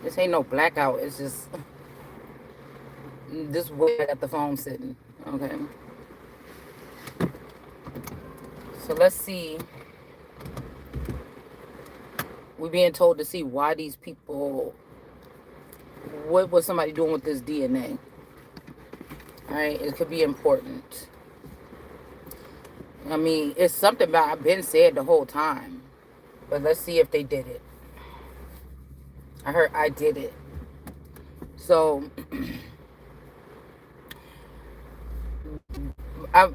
This ain't no blackout. It's just this way I got the phone sitting. Okay. So let's see. We're being told to see why these people. What was somebody doing with this DNA? All right. It could be important. I mean, it's something that I've been said the whole time. But let's see if they did it. I heard I did it. So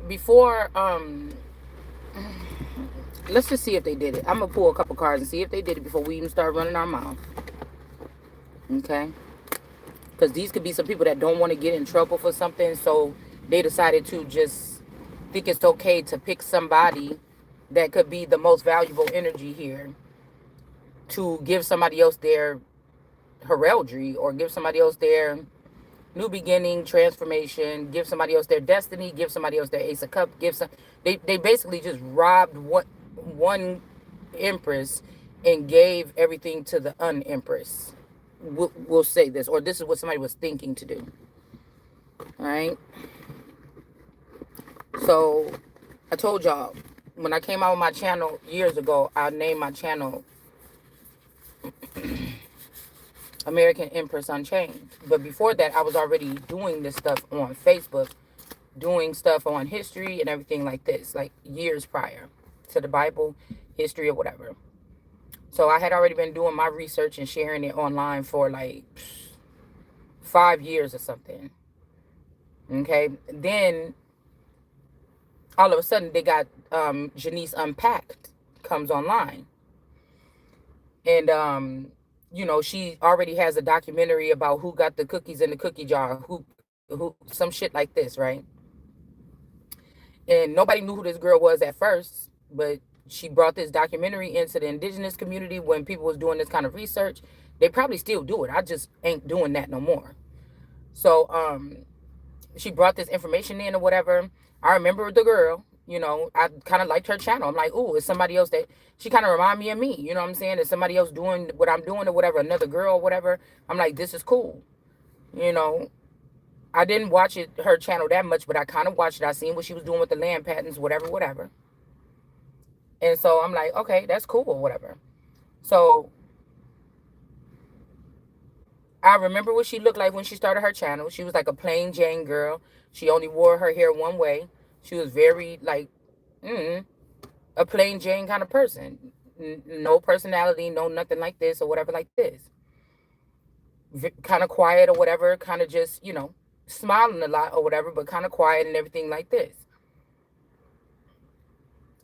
before let's just see if they did it. I'm gonna pull a couple cards and see if they did it before we even start running our mouth. Okay? Because these could be some people that don't want to get in trouble for something, so they decided to just think it's okay to pick somebody that could be the most valuable energy here to give somebody else their heraldry or give somebody else their new beginning, transformation, give somebody else their destiny, give somebody else their ace of cups, give some they basically just robbed what one empress and gave everything to the unempress. We'll say this, or this is what somebody was thinking to do. All right. So I told y'all when I came out with my channel years ago, I named my channel American Empress Unchained. But before that, I was already doing this stuff on Facebook, doing stuff on history and everything like this, like years prior to the Bible, history or whatever. So I had already been doing my research and sharing it online for like 5 years or something. Okay. Then all of a sudden they got Janice Unpacked comes online. And she already has a documentary about who got the cookies in the cookie jar, who some shit like this, right? And nobody knew who this girl was at first, but she brought this documentary into the indigenous community when people was doing this kind of research. They probably still do it. I just ain't doing that no more. So she brought this information in or whatever. I remember the girl, I kind of liked her channel. I'm like, ooh, it's somebody else that she kind of remind me of me. You know what I'm saying? It's somebody else doing what I'm doing or whatever, another girl or whatever. I'm like, this is cool. You know, I didn't watch her channel that much, but I kind of watched it. I seen what she was doing with the land patents, whatever, whatever. And so I'm like, okay, that's cool or whatever. So I remember what she looked like when she started her channel. She was like a plain Jane girl. She only wore her hair one way. She was very like a plain Jane kind of person. No personality, no nothing like this or whatever like this. Kind of quiet or whatever, kind of just, smiling a lot or whatever, but kind of quiet and everything like this.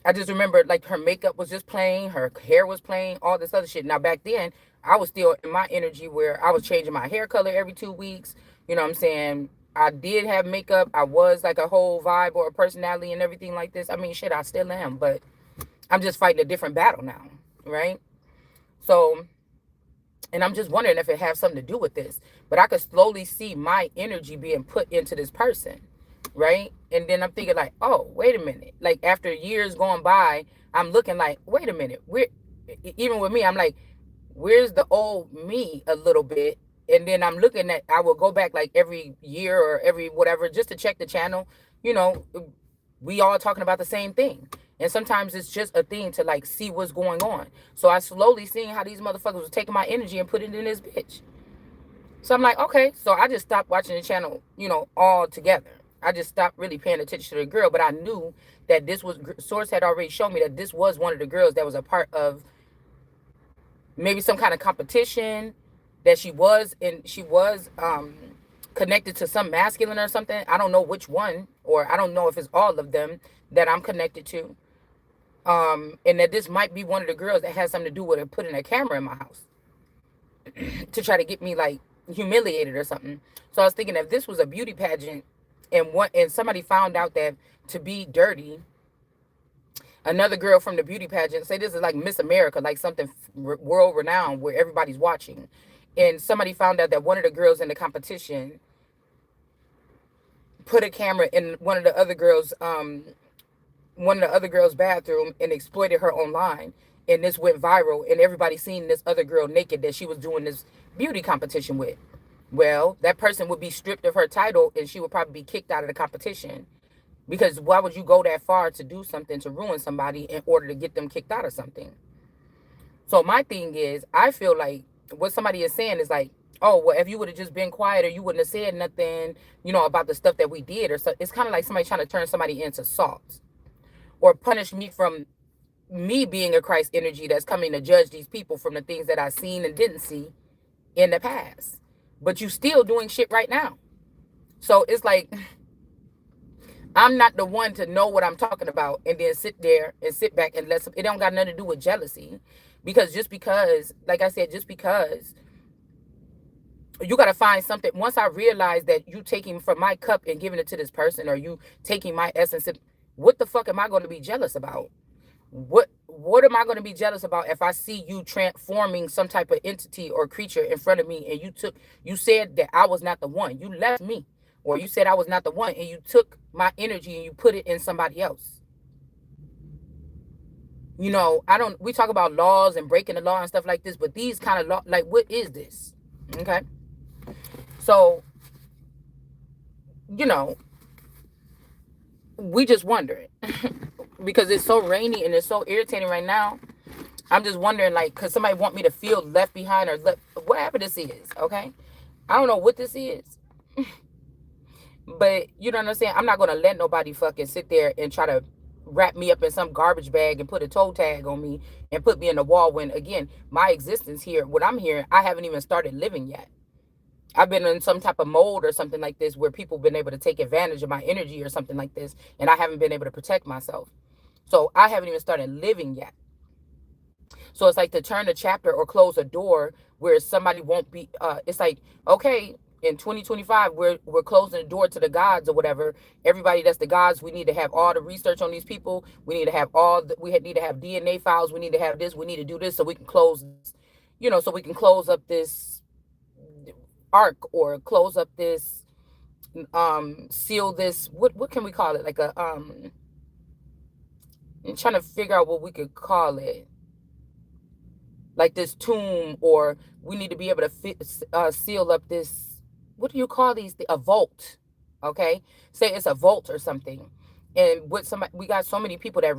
I just remember like her makeup was just plain, her hair was plain, all this other shit. Now back then, I was still in my energy where I was changing my hair color every 2 weeks. You know what I'm saying? I did have makeup. I was like a whole vibe or a personality and everything like this. I mean, shit, I still am, but I'm just fighting a different battle now, right? So, and I'm just wondering if it has something to do with this. But I could slowly see my energy being put into this person, right? And then I'm thinking like, oh, wait a minute. Like after years going by, I'm looking like, wait a minute. Even with me, I'm like, where's the old me a little bit? And then I'm looking at, I will go back like every year or every whatever just to check the channel. You know, we all talking about the same thing. And sometimes it's just a thing to like see what's going on. So I slowly seeing how these motherfuckers was taking my energy and putting it in this bitch. So I'm like, okay. So I just stopped watching the channel, all together. I just stopped really paying attention to the girl. But I knew that this was, Source had already shown me that this was one of the girls that was a part of maybe some kind of competition that she was connected to some masculine or something. I don't know which one, or I don't know if it's all of them that I'm connected to. And that this might be one of the girls that has something to do with it putting a camera in my house to try to get me like humiliated or something. So I was thinking if this was a beauty pageant and somebody found out that to be dirty, another girl from the beauty pageant, say this is like Miss America, like something world renowned where everybody's watching, and somebody found out that one of the girls in the competition put a camera in one of the other girls' bathroom and exploited her online, and this went viral, and everybody seen this other girl naked that she was doing this beauty competition with. Well, that person would be stripped of her title, and she would probably be kicked out of the competition. Because why would you go that far to do something to ruin somebody in order to get them kicked out of something? So my thing is, I feel like what somebody is saying is like, oh, well, if you would have just been quiet or you wouldn't have said nothing, about the stuff that we did, or so. It's kind of like somebody trying to turn somebody into salt or punish me from me being a Christ energy that's coming to judge these people from the things that I seen and didn't see in the past. But you still doing shit right now. So it's like I'm not the one to know what I'm talking about and then sit there and sit back and let some, it don't got nothing to do with jealousy. Because just because, like I said, just because you got to find something. Once I realize that you taking from my cup and giving it to this person, or you taking my essence, what the fuck am I going to be jealous about? What am I going to be jealous about if I see you transforming some type of entity or creature in front of me, and you said that I was not the one. You left me, or you said I was not the one, and you took my energy and you put it in somebody else. I don't, we talk about laws and breaking the law and stuff like this, but these kind of law, like, what is this? Okay. So, you know, we just wondering because it's so rainy and it's so irritating right now. I'm just wondering, like, could somebody want me to feel left behind or whatever this is, okay? I don't know what this is, but you know what I'm saying? I'm not going to let nobody fucking sit there and try to wrap me up in some garbage bag and put a toe tag on me and put me in the wall when, again, my existence here, what I'm hearing, I haven't even started living yet. I've been in some type of mold or something like this where people have been able to take advantage of my energy or something like this, and I haven't been able to protect myself. So I haven't even started living yet. So it's like to turn a chapter or close a door where somebody won't be. It's like, okay, in 2025, we're closing the door to the gods or whatever. Everybody that's the gods, we need to have all the research on these people. We need to have need to have DNA files. We need to have this. We need to do this so we can close, so we can close up this arc or close up this, seal this. What can we call it? Like I'm trying to figure out what we could call it, like this tomb, or we need to be able to seal up this. What do you call these? A vault. Okay, say it's a vault or something. And with somebody, we got so many people that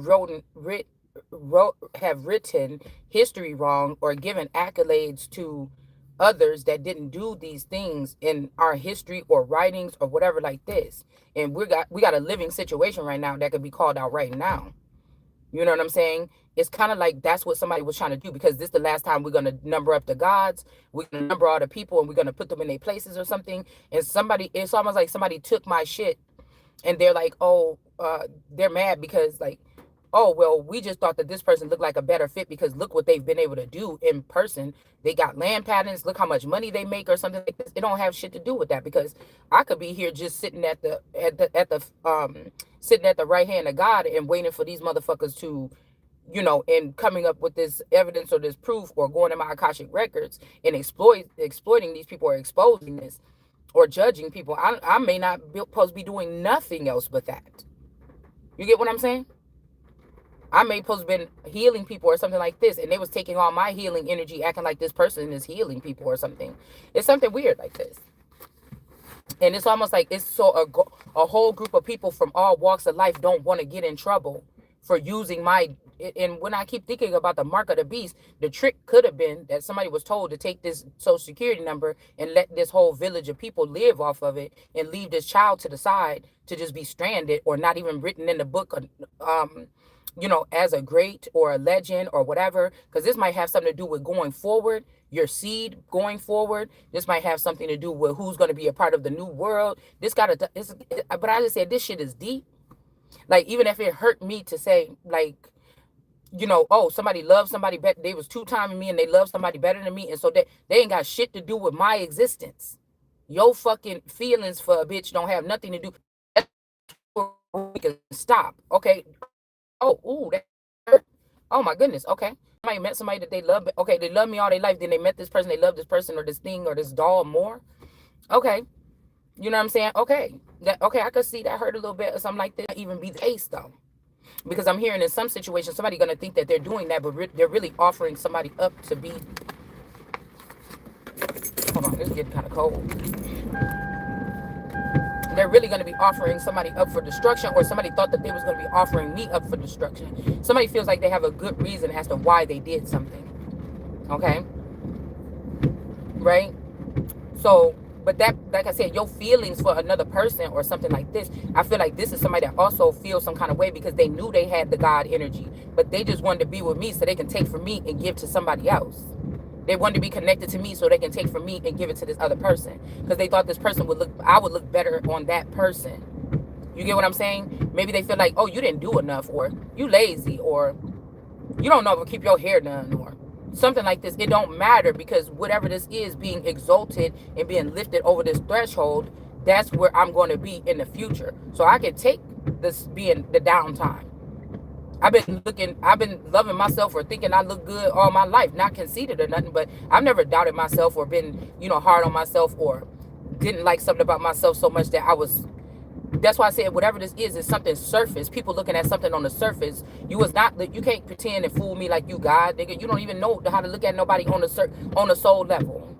have written history wrong or given accolades to others that didn't do these things in our history or writings or whatever like this. And we got a living situation right now that could be called out right now. You know what I'm saying? It's kind of like that's what somebody was trying to do, because this is the last time we're going to number up the gods. We're going to number all the people and we're going to put them in their places or something. And it's almost like somebody took my shit and they're like, oh, they're mad because, like, oh, well, we just thought that this person looked like a better fit because look what they've been able to do in person. They got land patents. Look how much money they make or something like this. It don't have shit to do with that, because I could be here just sitting sitting at the right hand of God and waiting for these motherfuckers to, and coming up with this evidence or this proof or going to my Akashic records and exploiting these people or exposing this or judging people. I may not be supposed to be doing nothing else but that. You get what I'm saying? I may supposed to been healing people or something like this, and they was taking all my healing energy, acting like this person is healing people or something. It's something weird like this. And it's almost like it's so a whole group of people from all walks of life don't want to get in trouble for using my. And when I keep thinking about the mark of the beast, the trick could have been that somebody was told to take this social security number and let this whole village of people live off of it and leave this child to the side to just be stranded or not even written in the book, as a great or a legend or whatever, because this might have something to do with going forward, your seed going forward. This might have something to do with who's going to be a part of the new world. But I just said this shit is deep. Like, even if it hurt me to say, like, oh, somebody loves somebody better. They was two-timing me and they love somebody better than me. And so they ain't got shit to do with my existence. Your fucking feelings for a bitch don't have nothing to do. That's where we can stop. Okay. Oh, ooh, that hurt. Oh my goodness. Okay. Somebody met somebody that they love. Okay, they love me all their life. Then they met this person, they love this person or this thing or this doll more. Okay. You know what I'm saying? Okay. Okay, I could see that hurt a little bit or something like that. Even be the case though. Because I'm hearing in some situations somebody gonna think that they're doing that, but they're really offering somebody up to be. Hold on, it's getting kind of cold. They're really going to be offering somebody up for destruction, or somebody thought that they was going to be offering me up for destruction. Somebody feels like they have a good reason as to why they did something. Okay, right? So, but that, like I said, your feelings for another person or something like this, I feel like this is somebody that also feels some kind of way because they knew they had the God energy, but they just wanted to be with me so they can take from me and give to somebody else. They wanted to be connected to me so they can take from me and give it to this other person, because they thought this person would look, I would look better on that person. You get what I'm saying? Maybe they feel like, oh, you didn't do enough, or you lazy, or you don't know if to keep your hair done, or something like this. It don't matter, because whatever this is being exalted and being lifted over this threshold, that's where I'm going to be in the future. So I can take this being the downtime. I've been loving myself or thinking I look good all my life, not conceited or nothing, but I've never doubted myself or been, hard on myself, or didn't like something about myself so much that I was. That's why I said whatever this is something surface. People looking at something on the surface. You can't pretend and fool me like you God, nigga. You don't even know how to look at nobody on the soul level.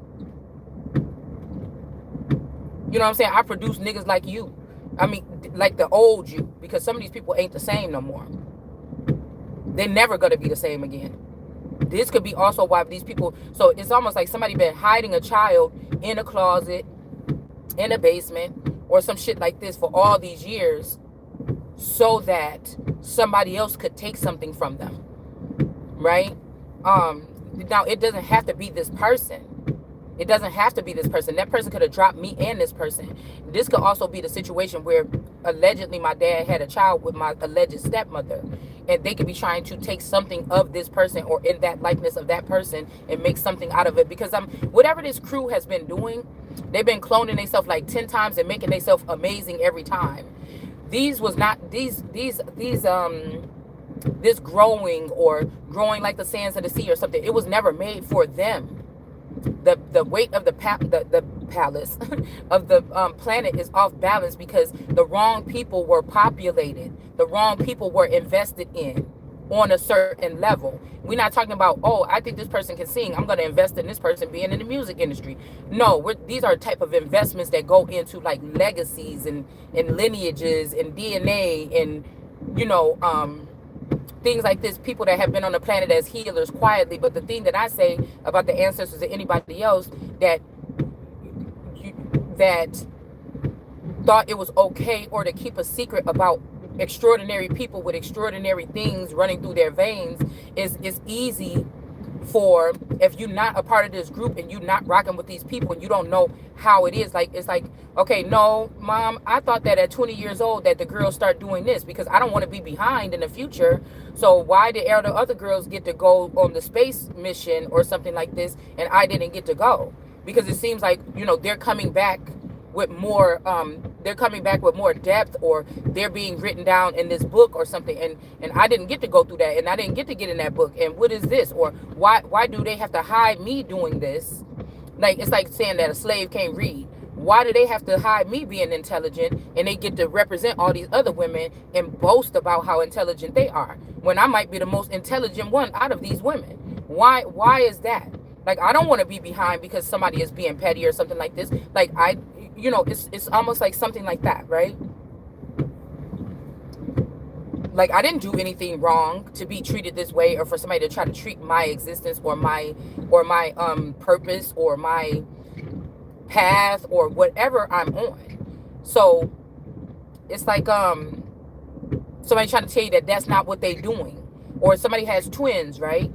You know what I'm saying? I produce niggas like you. I mean, like the old you, because some of these people ain't the same no more. They're never going to be the same again. This could be also why these people, so it's almost like somebody been hiding a child in a closet, in a basement, or some shit like this for all these years, so that somebody else could take something from them, right? Now it doesn't have to be this person. It doesn't have to be this person. That person could have dropped me and this person. This could also be the situation where allegedly my dad had a child with my alleged stepmother, and they could be trying to take something of this person or in that likeness of that person and make something out of it. Because whatever this crew has been doing, they've been cloning themselves like 10 times and making themselves amazing every time. These was not this growing or growing like the sands of the sea or something. It was never made for them. The weight of the palace of the planet is off balance because the wrong people were populated. The wrong people were invested in on a certain level. We're not talking about, oh, I think this person can sing, I'm going to invest in this person being in the music industry. No, these are type of investments that go into like legacies and lineages and DNA and things like this, people that have been on the planet as healers quietly. But the thing that I say about the ancestors and anybody else that thought it was okay or to keep a secret about extraordinary people with extraordinary things running through their veins is easy for, if you're not a part of this group and you're not rocking with these people and you don't know how it is. Like, it's like, okay, no, mom, I thought that at 20 years old that the girls start doing this because I don't want to be behind in the future. So why did all the other girls get to go on the space mission or something like this and I didn't get to go? Because it seems like, they're coming back with more depth, or they're being written down in this book or something, and I didn't get to go through that, and I didn't get to get in that book. And what is this? Or why do they have to hide me doing this? Like, it's like saying that a slave can't read. Why do they have to hide me being intelligent and they get to represent all these other women and boast about how intelligent they are when I might be the most intelligent one out of these women? Why is that? Like, I don't want to be behind because somebody is being petty or something like this. Like, it's almost like something like that, right? Like, I didn't do anything wrong to be treated this way, or for somebody to try to treat my existence or my purpose or my path or whatever I'm on. So it's like somebody trying to tell you that that's not what they doing. Or somebody has twins, right?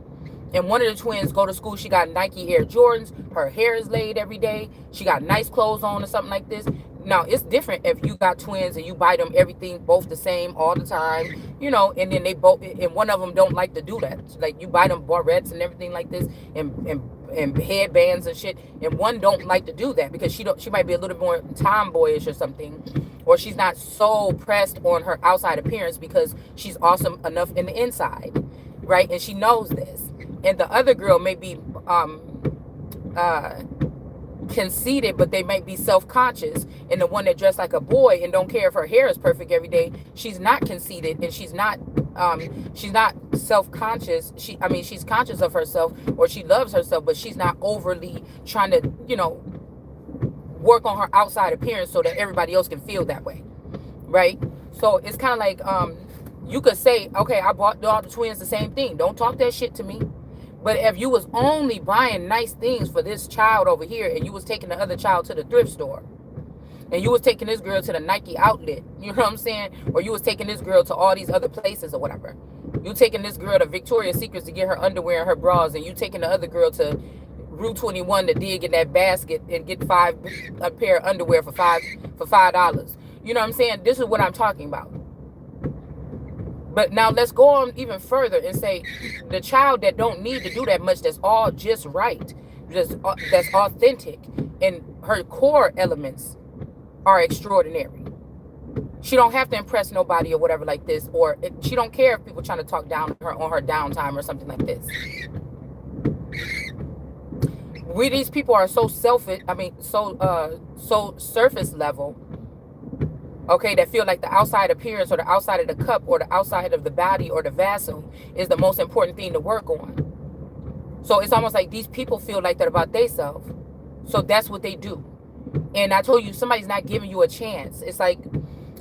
And one of the twins go to school, she got Nike Air Jordans, her hair is laid every day, she got nice clothes on or something like this. Now, it's different if you got twins and you buy them everything both the same all the time, and then they both, and one of them don't like to do that. Like, you buy them barrettes and everything like this, and headbands and shit, and one don't like to do that because she might be a little more tomboyish or something, or she's not so pressed on her outside appearance because she's awesome enough in the inside, right? And she knows this. And the other girl may be conceited, but they might be self-conscious. And the one that dressed like a boy and don't care if her hair is perfect every day, she's not conceited and she's not she's not self-conscious. She's conscious of herself, or she loves herself, but she's not overly trying to, work on her outside appearance so that everybody else can feel that way, right? So it's kind of like, you could say, okay, I bought all the twins the same thing. Don't talk that shit to me. But if you was only buying nice things for this child over here, and you was taking the other child to the thrift store, and you was taking this girl to the Nike outlet, you know what I'm saying? Or you was taking this girl to all these other places or whatever. You taking this girl to Victoria's Secrets to get her underwear and her bras, and you taking the other girl to Rue 21 to dig in that basket and get a pair of underwear for $5. You know what I'm saying? This is what I'm talking about. But now let's go on even further and say the child that don't need to do that much, that's all just right, that's authentic, and her core elements are extraordinary. She don't have to impress nobody or whatever like this, or she don't care if people trying to talk down to her on her downtime or something like this. These people are so selfish. So surface level. Okay, that feel like the outside appearance or the outside of the cup or the outside of the body or the vessel is the most important thing to work on. So it's almost like these people feel like that about themselves. So that's what they do. And I told you, somebody's not giving you a chance. It's like,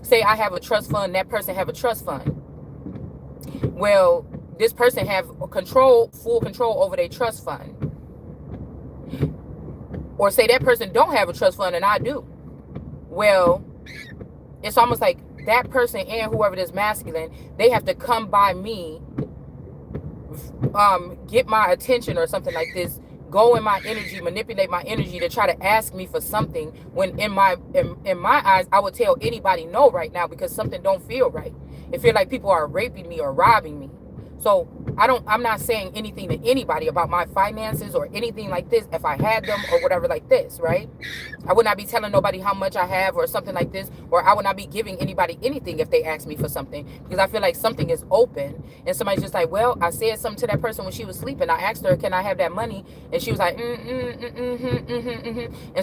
say I have a trust fund, that person have a trust fund. Well, this person have full control over their trust fund. Or say that person don't have a trust fund and I do. Well, it's almost like that person and whoever is masculine, they have to come by me, get my attention or something like this, go in my energy, manipulate my energy to try to ask me for something, when in my eyes, I would tell anybody no right now, because something don't feel right. It feels like people are raping me or robbing me. So I'm not saying anything to anybody about my finances or anything like this if I had them or whatever like this, right? I would not be telling nobody how much I have or something like this, or I would not be giving anybody anything if they ask me for something, because I feel like something is open and somebody's just like, well, I said something to that person when she was sleeping. I asked her, can I have that money? And she was like, and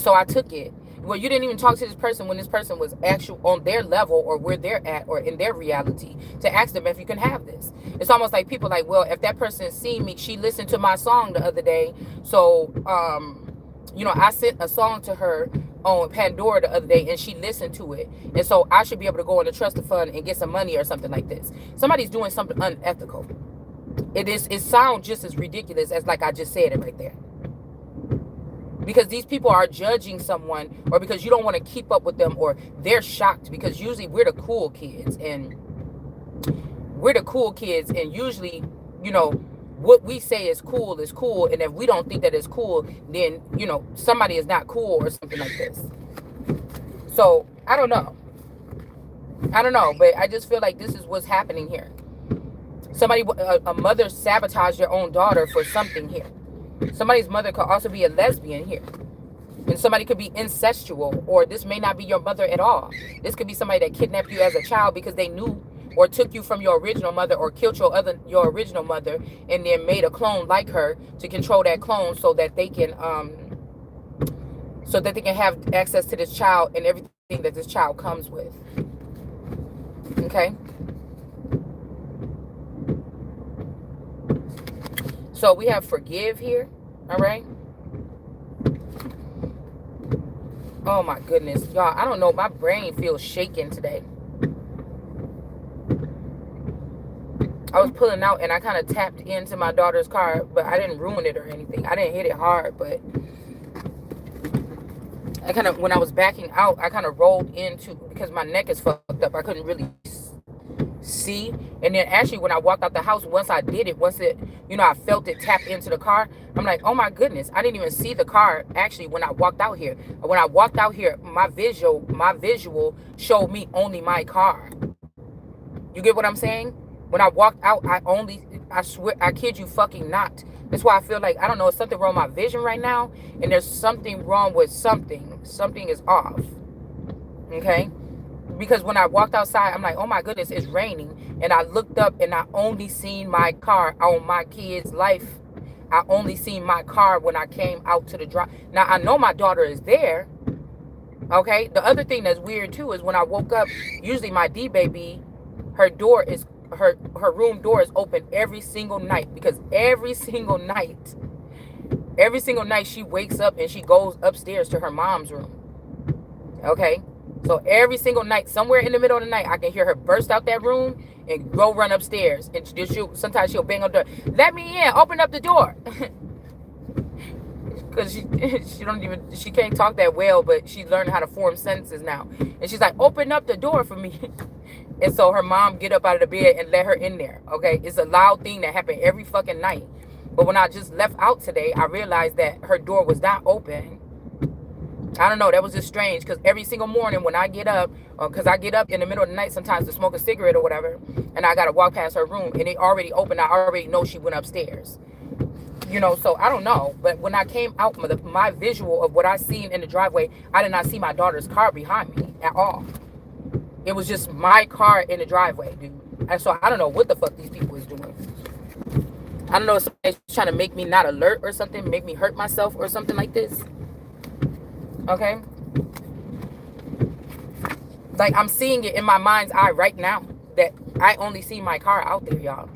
so I took it. Well, you didn't even talk to this person when this person was actual on their level or where they're at or in their reality to ask them if you can have this. It's almost like people like, well, if that person seen me, she listened to my song the other day. So, I sent a song to her on Pandora the other day and she listened to it. And so I should be able to go in the trust fund and get some money or something like this. Somebody's doing something unethical. It sounds just as ridiculous as like I just said it right there. Because these people are judging someone, or because you don't want to keep up with them, or they're shocked because usually we're the cool kids and usually, what we say is cool, and if we don't think that it's cool, then, somebody is not cool or something like this. So I don't know, but I just feel like this is what's happening here. A mother sabotaged their own daughter for something here. Somebody's mother could also be a lesbian here. And somebody could be incestual, or this may not be your mother at all. This could be somebody that kidnapped you as a child because they knew, or took you from your original mother, or killed your original mother and then made a clone like her to control that clone so that they can have access to this child and everything that this child comes with. Okay? So we have forgive here, all right? Oh my goodness, y'all, I don't know, my brain feels shaken today. I was pulling out and I kind of tapped into my daughter's car, but I didn't ruin it or anything. I didn't hit it hard, but when I was backing out, I kind of rolled into, because my neck is fucked up, I couldn't really see. And then actually when I walked out the house, once I felt it tap into the car, I'm like, oh my goodness, I didn't even see the car actually when I walked out here. When I walked out here, my visual showed me only my car. You get what I'm saying? When I walked out, I swear, I kid you fucking not. That's why I feel like, I don't know, something wrong with my vision right now, and there's something wrong with something. Something is off. Okay? Because when I walked outside, I'm like, oh my goodness, it's raining. And I looked up and I only seen my car on my kid's life. I only seen my car when I came out to the drive. Now, I know my daughter is there. Okay? The other thing that's weird too is when I woke up, usually my D-baby, her door is her room door is open every single night, because every single night she wakes up and she goes upstairs to her mom's room. Okay, so every single night, somewhere in the middle of the night, I can hear her burst out that room and go run upstairs, and sometimes she'll bang on the door, let me in, open up the door. Because she can't talk that well, but she's learning how to form sentences now, and she's like, open up the door for me. And so her mom get up out of the bed and let her in there. Okay, it's a loud thing that happened every fucking night. But when I just left out today, I realized that her door was not open. I don't know, that was just strange, because every single morning when I get up, because I get up in the middle of the night sometimes to smoke a cigarette or whatever, and I gotta walk past her room and it already open, I already know she went upstairs. You know, so I don't know. But when I came out, my visual of what I seen in the driveway, I did not see my daughter's car behind me at all. It was just my car in the driveway, dude. And so I don't know what the fuck these people is doing. I don't know if somebody's trying to make me not alert or something, make me hurt myself or something like this. Okay? Like, I'm seeing it in my mind's eye right now that I only see my car out there, y'all.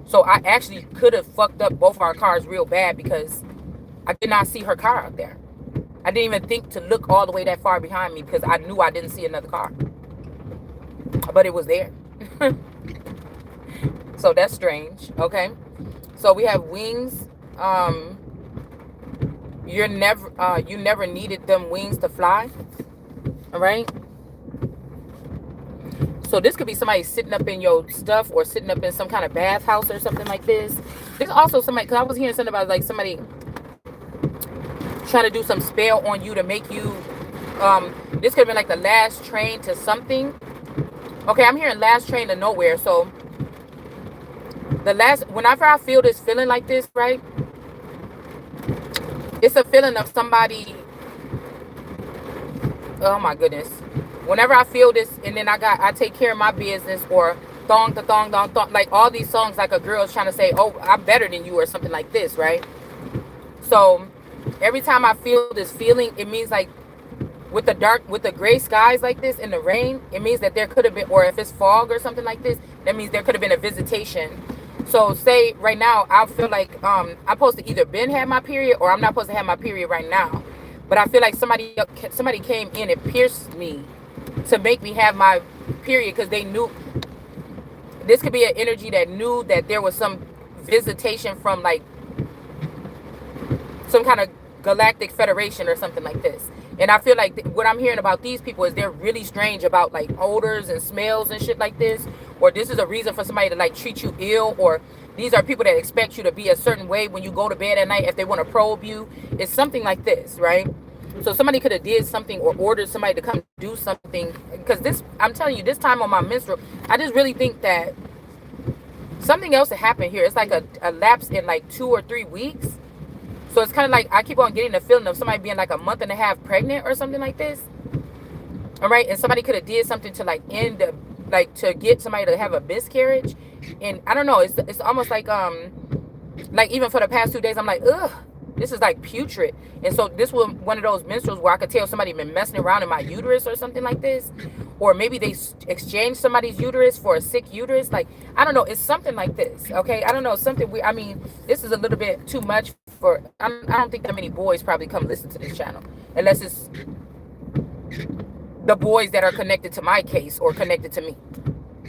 So I actually could have fucked up both our cars real bad, because I did not see her car out there. I didn't even think to look all the way that far behind me, because I knew I didn't see another car. But it was there. So that's strange. Okay. So we have wings. You never needed them wings to fly. All right. So this could be somebody sitting up in your stuff, or sitting up in some kind of bathhouse or something like this. There's also somebody, because I was hearing something about like somebody trying to do some spell on you to make you, this could have been like the last train to something. Okay, I'm hearing last train to nowhere. So whenever I feel this feeling like this, right? It's a feeling of somebody, oh my goodness. Whenever I feel this, and then I take care of my business, or thong to thong, like all these songs, like a girl's trying to say, oh, I'm better than you, or something like this, right? So every time I feel this feeling, it means like with the gray skies like this in the rain, it means that there could have been, or if it's fog or something like this, that means there could have been a visitation. So say right now, I feel like I'm supposed to either been had my period, or I'm not supposed to have my period right now. But I feel like somebody came in and pierced me to make me have my period, because they knew this could be an energy that knew that there was some visitation from like some kind of galactic federation or something like this. And I feel like what I'm hearing about these people is they're really strange about like odors and smells and shit like this, or this is a reason for somebody to like treat you ill, or these are people that expect you to be a certain way when you go to bed at night if they want to probe you. It's something like this, right? So somebody could have did something or ordered somebody to come do something, because this, I'm telling you, this time on my menstrual, I just really think that something else had happened here. It's like a lapse in like 2 or 3 weeks. So it's kind of like I keep on getting the feeling of somebody being like a month and a half pregnant or something like this. All right. And somebody could have did something to like end the, like to get somebody to have a miscarriage. And I don't know, it's almost like even for the past 2 days, I'm like, ugh, this is like putrid. And so this was one of those menstruals where I could tell somebody been messing around in my uterus or something like this. Or maybe they exchanged somebody's uterus for a sick uterus. Like, I don't know. It's something like this. Okay. I don't know. Something I mean, this is a little bit too much for, I don't think that many boys probably come listen to this channel. Unless it's the boys that are connected to my case or connected to me.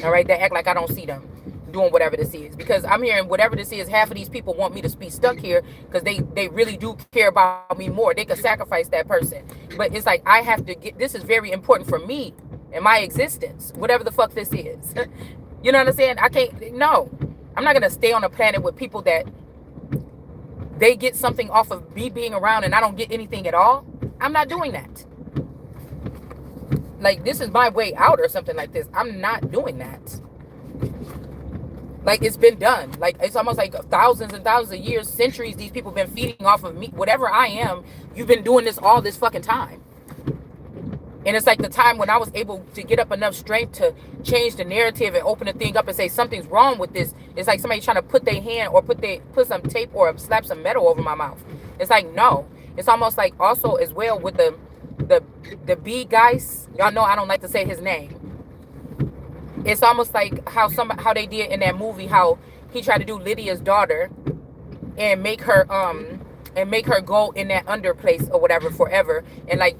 All right. They act like I don't see them doing whatever this is, because I'm hearing whatever this is, half of these people want me to be stuck here because they really do care about me more. They could sacrifice that person, but it's like I have to get, this is very important for me and my existence, whatever the fuck this is. You know what I'm saying? I can't, no, I'm not gonna stay on a planet with people that they get something off of me being around and I don't get anything at all. I'm not doing that. Like, this is my way out or something like this. I'm not doing that. Like, it's been done. Like, it's almost like thousands and thousands of years, centuries, these people been feeding off of me. Whatever I am, you've been doing this all this fucking time. And it's like the time when I was able to get up enough strength to change the narrative and open the thing up and say something's wrong with this. It's like somebody trying to put their hand or put some tape or slap some metal over my mouth. It's like, no. It's almost like also as well with the bee guys. Y'all know I don't like to say his name. It's almost like how they did in that movie, how he tried to do Lydia's daughter and make her go in that under place or whatever forever, and like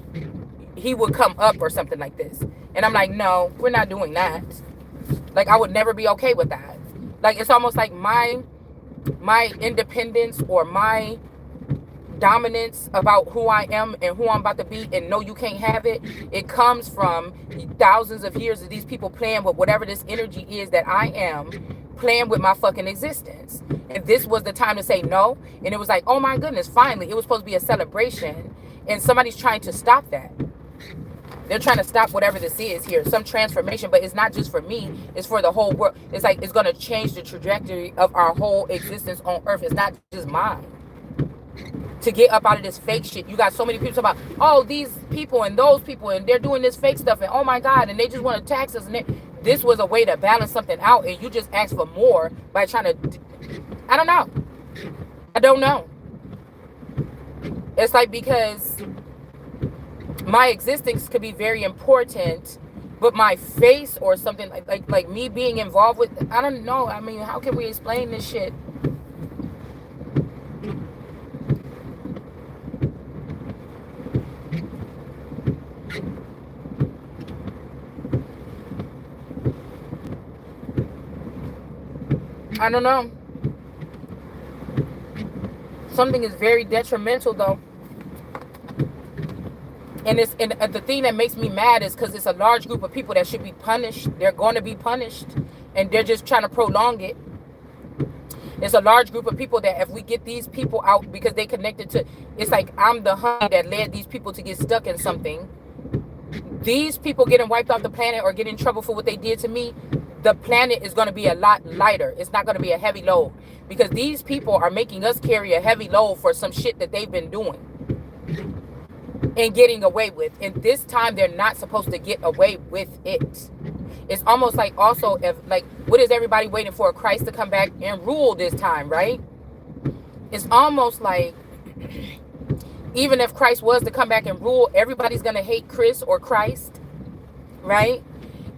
he would come up or something like this. And I'm like, no, we're not doing that. Like, I would never be okay with that. Like, it's almost like my independence or my dominance about who I am and who I'm about to be, and no, you can't have it. It comes from thousands of years of these people playing with whatever this energy is that I am, playing with my fucking existence. And this was the time to say no. And it was like, oh my goodness, finally. It was supposed to be a celebration. And somebody's trying to stop that. They're trying to stop whatever this is here, some transformation. But it's not just for me, it's for the whole world. It's like it's going to change the trajectory of our whole existence on earth. It's not just mine. To get up out of this fake shit. You got so many people talking about, oh, these people and those people, and they're doing this fake stuff, and oh my God, and they just want to tax us. And this was a way to balance something out, and you just ask for more by trying to, I don't know. I don't know. It's like, because my existence could be very important, but my face or something like me being involved with, I don't know. I mean, how can we explain this shit? I don't know. Something is very detrimental though. And the thing that makes me mad is because it's a large group of people that should be punished. They're going to be punished, and they're just trying to prolong it. It's a large group of people that if we get these people out because they connected to, it's like I'm the honey that led these people to get stuck in something. These people getting wiped off the planet or get in trouble for what they did to me, the planet is going to be a lot lighter. It's not going to be a heavy load, because these people are making us carry a heavy load for some shit that they've been doing and getting away with. And this time they're not supposed to get away with it. It's almost like also, if like, what is everybody waiting for? Christ to come back and rule this time, right? It's almost like even if Christ was to come back and rule, everybody's going to hate Chris or Christ, right?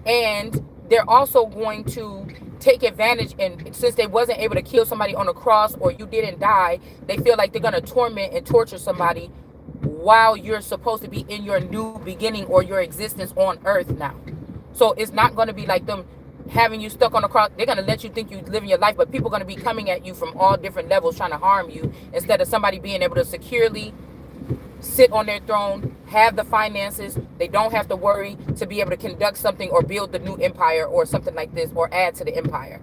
And they're also going to take advantage, and since they wasn't able to kill somebody on the cross, or you didn't die, they feel like they're going to torment and torture somebody while you're supposed to be in your new beginning or your existence on earth now. So it's not going to be like them having you stuck on the cross. They're going to let you think you're living your life, but people are going to be coming at you from all different levels trying to harm you, instead of somebody being able to securely sit on their throne, have the finances. They don't have to worry to be able to conduct something or build the new empire or something like this, or add to the empire.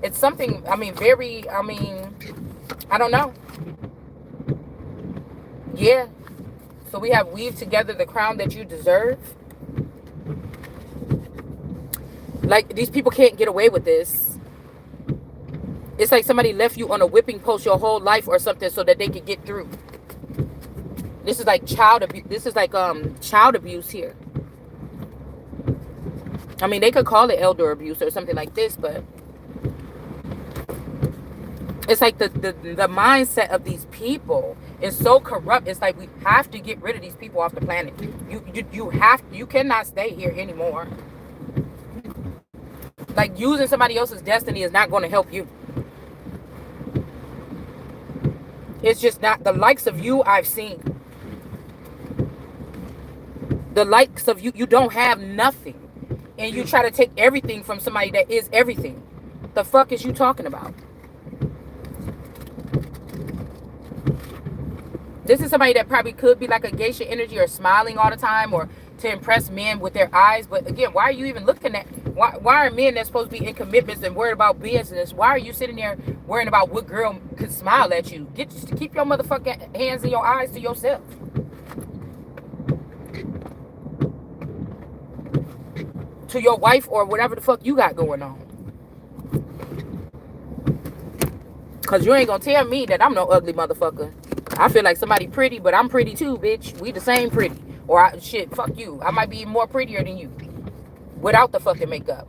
It's something, I don't know. Yeah. So we have weaved together the crown that you deserve. Like, these people can't get away with this. It's like somebody left you on a whipping post your whole life or something so that they could get through. This is like child abuse. This is like child abuse here. I mean, they could call it elder abuse or something like this, but it's like the mindset of these people is so corrupt. It's like we have to get rid of these people off the planet. You cannot stay here anymore. Like, using somebody else's destiny is not going to help you. It's just not. The likes of you I've seen. The likes of you, you don't have nothing. And you try to take everything from somebody that is everything. The fuck is you talking about? This is somebody that probably could be like a geisha energy, or smiling all the time, or to impress men with their eyes. But again, why are you even looking at, why are men that's supposed to be in commitments and worried about business, why are you sitting there worrying about what girl could smile at you? Keep your motherfucking hands and your eyes to yourself. To your wife or whatever the fuck you got going on. Because you ain't gonna tell me that I'm no ugly motherfucker. I feel like somebody pretty, but I'm pretty too, bitch. We the same pretty. Or shit, fuck you. I might be more prettier than you without the fucking makeup.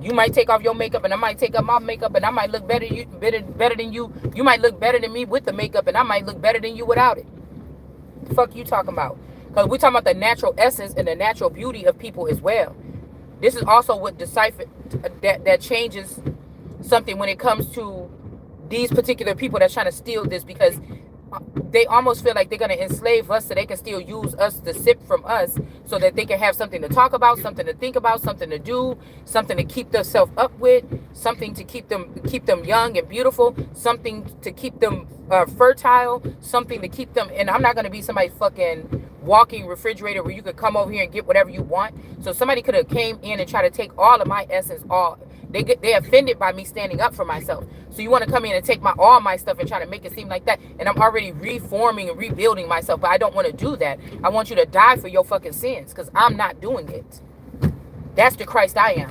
You might take off your makeup and I might take off my makeup, and I might look better than you. You might look better than me with the makeup, and I might look better than you without it. The fuck you talking about? Because we're talking about the natural essence and the natural beauty of people as well. This is also what decipher that changes something when it comes to these particular people that's trying to steal this, because they almost feel like they're going to enslave us so they can still use us to sip from us, so that they can have something to talk about, something to think about, something to do, something to keep themselves up with, something to keep them young and beautiful, something to keep them fertile, something to keep them. And I'm not going to be somebody fucking walking refrigerator where you could come over here and get whatever you want. So somebody could have came in and tried to take all of my essence, all they offended by me standing up for myself. So you want to come in and take all my stuff and try to make it seem like that. And I'm already reforming and rebuilding myself, but I don't want to do that. I want you to die for your fucking sins, because I'm not doing it. That's the Christ I am.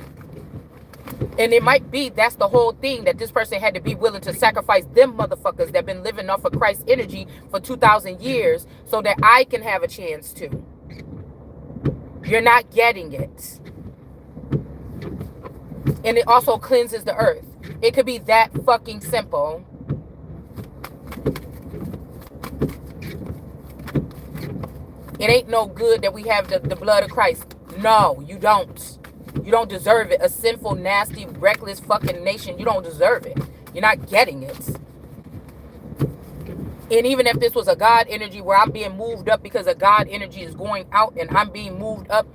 And it might be that's the whole thing, that this person had to be willing to sacrifice them motherfuckers that been living off of Christ's energy for 2,000 years so that I can have a chance to. You're not getting it. And it also cleanses the earth. It could be that fucking simple. It ain't no good that we have the blood of Christ. No, you don't. You don't deserve it. A sinful, nasty, reckless fucking nation. You don't deserve it. You're not getting it. And even if this was a God energy where I'm being moved up because a God energy is going out and I'm being moved up,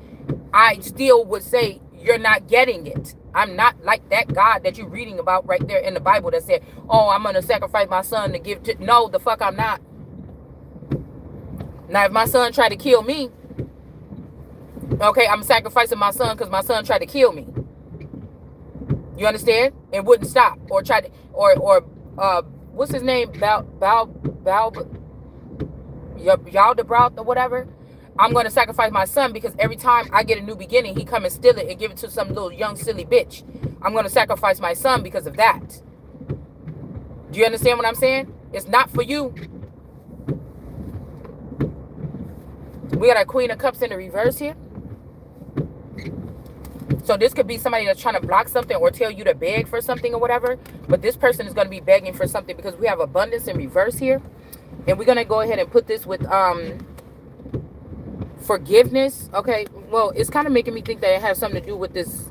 I still would say you're not getting it. I'm not like that God that you're reading about right there in the Bible that said, oh, I'm going to sacrifice my son to give to... No, the fuck I'm not. Now, if my son tried to kill me, okay, I'm sacrificing my son because my son tried to kill me. You understand? And wouldn't stop. Or tried to... Or what's his name? Yaldabaoth or whatever. I'm going to sacrifice my son because every time I get a new beginning, he come and steal it and give it to some little young silly bitch. I'm going to sacrifice my son because of that. Do you understand what I'm saying? It's not for you. We got a Queen of Cups in the reverse here. So this could be somebody that's trying to block something or tell you to beg for something or whatever. But this person is going to be begging for something because we have abundance in reverse here. And we're going to go ahead and put this with... forgiveness. Okay, well, it's kind of making me think that it has something to do with this,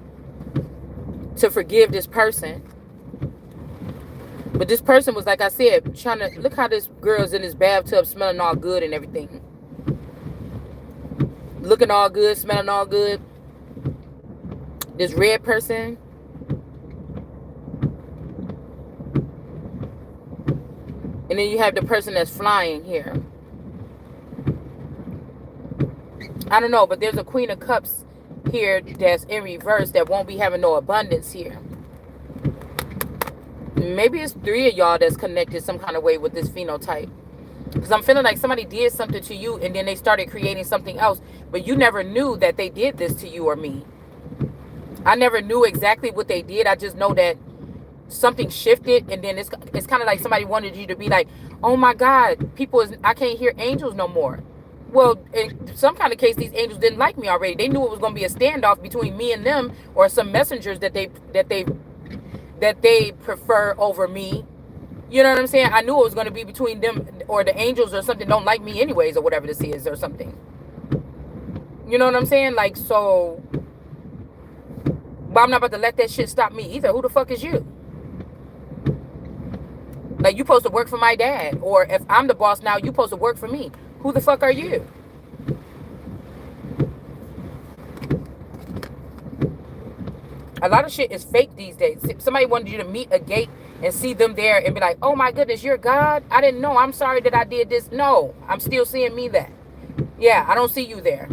to forgive this person. But this person was, like I said, trying to... Look how this girl's in this bathtub smelling all good and everything. Looking all good, smelling all good. This red person. And then you have the person that's flying here. I don't know, but there's a Queen of Cups here that's in reverse that won't be having no abundance here. Maybe it's 3 of y'all that's connected some kind of way with this phenotype. Because I'm feeling like somebody did something to you and then they started creating something else. But you never knew that they did this to you or me. I never knew exactly what they did. I just know that something shifted. And then it's kind of like somebody wanted you to be like, oh my God, I can't hear angels no more. Well, in some kind of case, these angels didn't like me already. They knew it was going to be a standoff between me and them, or some messengers that they prefer over me. You know what I'm saying? I knew it was going to be between them or the angels or something don't like me anyways, or whatever this is or something. You know what I'm saying? Like, so, but I'm not about to let that shit stop me either. Who the fuck is you? Like, you supposed to work for my dad, or if I'm the boss now, you supposed to work for me. Who the fuck are you? A lot of shit is fake these days. Somebody wanted you to meet a gate and see them there and be like, oh my goodness, you're God? I didn't know. I'm sorry that I did this. No, I'm still seeing me there. Yeah, I don't see you there.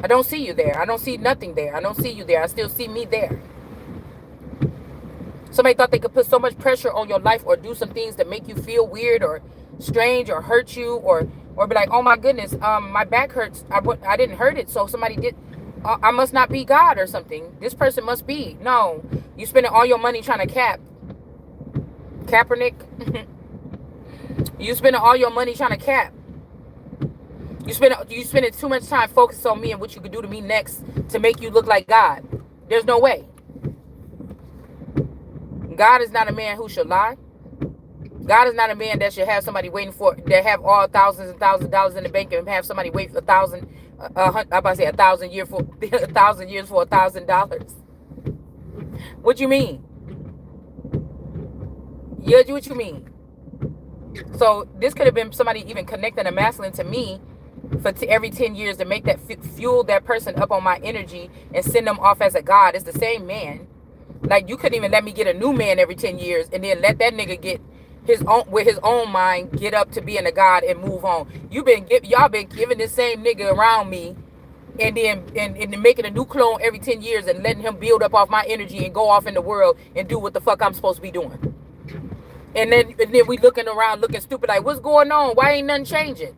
I don't see you there. I don't see nothing there. I don't see you there. I still see me there. Somebody thought they could put so much pressure on your life or do some things that make you feel weird or strange or hurt you or be like, oh my goodness, my back hurts. I didn't hurt it, so somebody did. I must not be God or something. This person must be. No, you spending all your money trying to Kaepernick. You spending all your money trying to cap. You spending too much time focused on me and what you could do to me next to make you look like God. There's no way. God is not a man who should lie. God is not a man that should have somebody waiting for, that have all thousands and thousands of dollars in the bank and have somebody wait for I'm about to say 1,000 years for 1,000 years for $1,000. What you mean? Yeah, what you mean? So this could have been somebody even connecting a masculine to me for every 10 years to make that fuel that person up on my energy and send them off as a god. It's the same man. Like, you couldn't even let me get a new man every 10 years and then let that nigga get his own, with his own mind, get up to being a god and move on. Y'all been giving this same nigga around me and then and making a new clone every 10 years and letting him build up off my energy and go off in the world and do what the fuck I'm supposed to be doing. And then we looking around looking stupid like, what's going on? Why ain't nothing changing?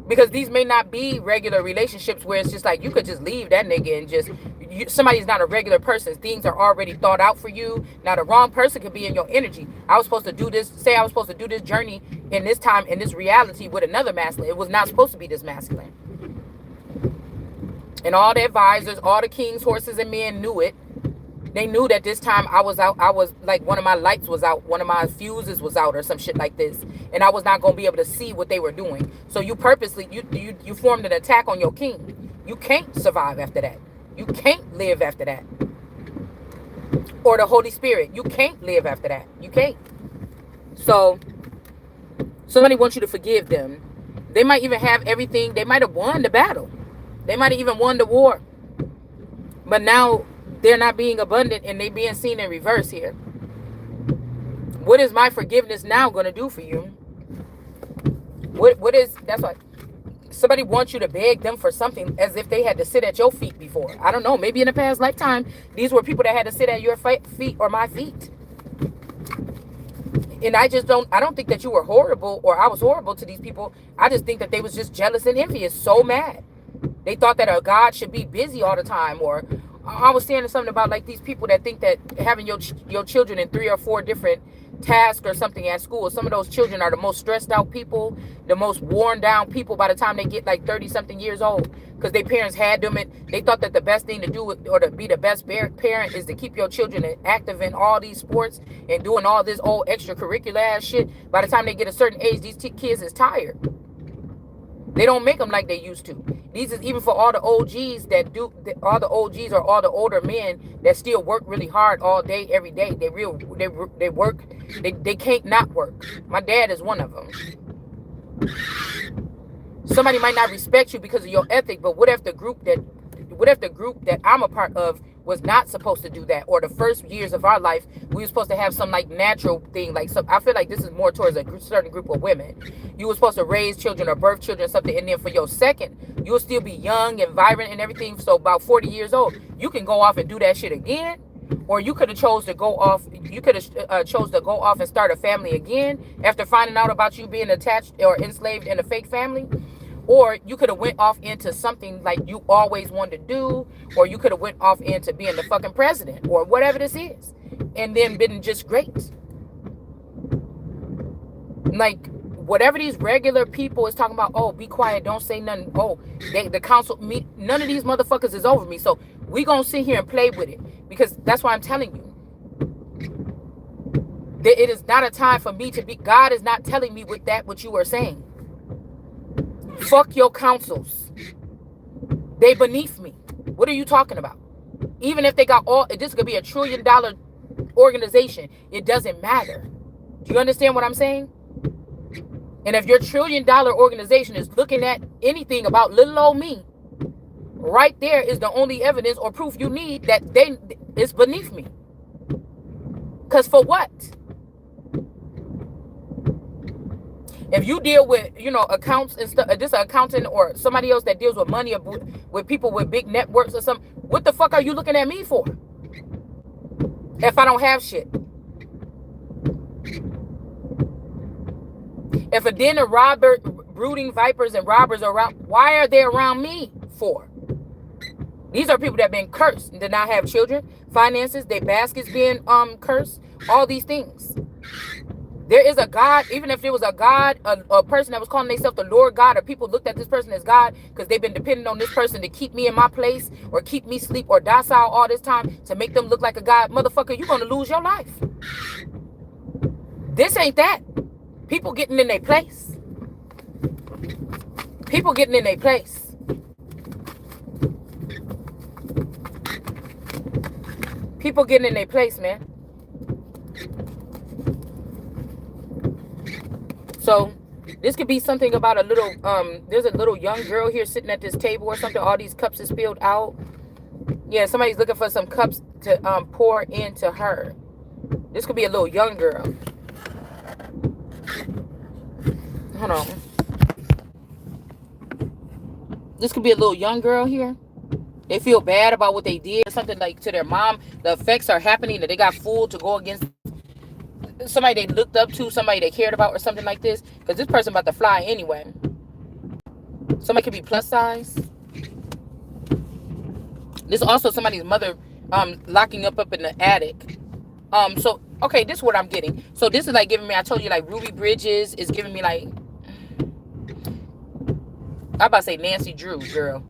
Because these may not be regular relationships where it's just like you could just leave that nigga and just, somebody's not a regular person. Things are already thought out for you. Now the wrong person could be in your energy. I was supposed to do this, say I was supposed to do this journey in this time, in this reality with another masculine. It was not supposed to be this masculine. And all the advisors, all the kings, horses, and men knew it. They knew that this time I was out. I was like, one of my lights was out. One of my fuses was out or some shit like this. And I was not going to be able to see what they were doing. So you purposely, you formed an attack on your king. You can't survive after that. You can't live after that. Or the Holy Spirit. You can't live after that. You can't. So somebody wants you to forgive them. They might even have everything. They might have won the battle. They might have even won the war. But now they're not being abundant and they being seen in reverse here. What is my forgiveness now going to do for you? That's what somebody wants you to beg them for something as if they had to sit at your feet before. I don't know. Maybe in a past lifetime, these were people that had to sit at your feet or my feet. And I don't think that you were horrible or I was horrible to these people. I just think that they was just jealous and envious, so mad. They thought that a God should be busy all the time. Or I was saying something about like these people that think that having your children in 3 or 4 different tasks or something at school, some of those children are the most stressed out people, the most worn down people by the time they get like 30 something years old, because their parents had them and they thought that the best thing to do or to be the best parent is to keep your children active in all these sports and doing all this old extracurricular ass shit. By the time they get a certain age, these kids is tired. They don't make them like they used to. These is even for all the OGs all the OGs or all the older men that still work really hard all day, every day. They work. They can't not work. My dad is one of them. Somebody might not respect you because of your ethic, but what if the group that I'm a part of was not supposed to do that? Or the first years of our life, we were supposed to have some like natural thing. Like I feel like this is more towards a certain group of women. You were supposed to raise children or birth children or something. And then for your second, you'll still be young and vibrant and everything. So about 40 years old, you can go off and do that shit again. Or you could have chose to go off. You could have chose to go off and start a family again after finding out about you being attached or enslaved in a fake family. Or you could have went off into something like you always wanted to do. Or you could have went off into being the fucking president or whatever this is. And then been just great. Like, whatever these regular people is talking about, oh, be quiet, don't say nothing. Oh, the council, none of these motherfuckers is over me. So we gonna sit here and play with it. Because that's why I'm telling you. It is not a time for me to be, God is not telling me what you are saying. Fuck your councils. They beneath me. What are you talking about? Even if they got this could be $1 trillion organization. It doesn't matter. Do you understand what I'm saying? And if your $1 trillion organization is looking at anything about little old me, right there is the only evidence or proof you need that it's beneath me. Because for what? If you deal with, accounts and stuff, this accountant or somebody else that deals with money or with people with big networks or something, what the fuck are you looking at me for? If I don't have shit. If a den of brooding vipers and robbers are around, why are they around me for? These are people that have been cursed and did not have children, finances, their baskets being cursed, all these things. There is a God, even if there was a God, a person that was calling themselves the Lord God, or people looked at this person as God because they've been depending on this person to keep me in my place or keep me sleep or docile all this time to make them look like a God. Motherfucker, you're going to lose your life. This ain't that. People getting in their place. People getting in their place. People getting in their place, man. So this could be something about a little, there's a little young girl here sitting at this table or something. All these cups are spilled out. Yeah, somebody's looking for some cups to pour into her. This could be a little young girl. Hold on. This could be a little young girl here. They feel bad about what they did. Something like to their mom. The effects are happening that they got fooled to go against somebody they looked up to, somebody they cared about or something like this. Because this person about to fly anyway. Somebody could be plus size. This is also somebody's mother locking up in the attic. So, okay, this is what I'm getting. So this is like giving me, I told you, like Ruby Bridges is giving me like, I'm about to say Nancy Drew, girl.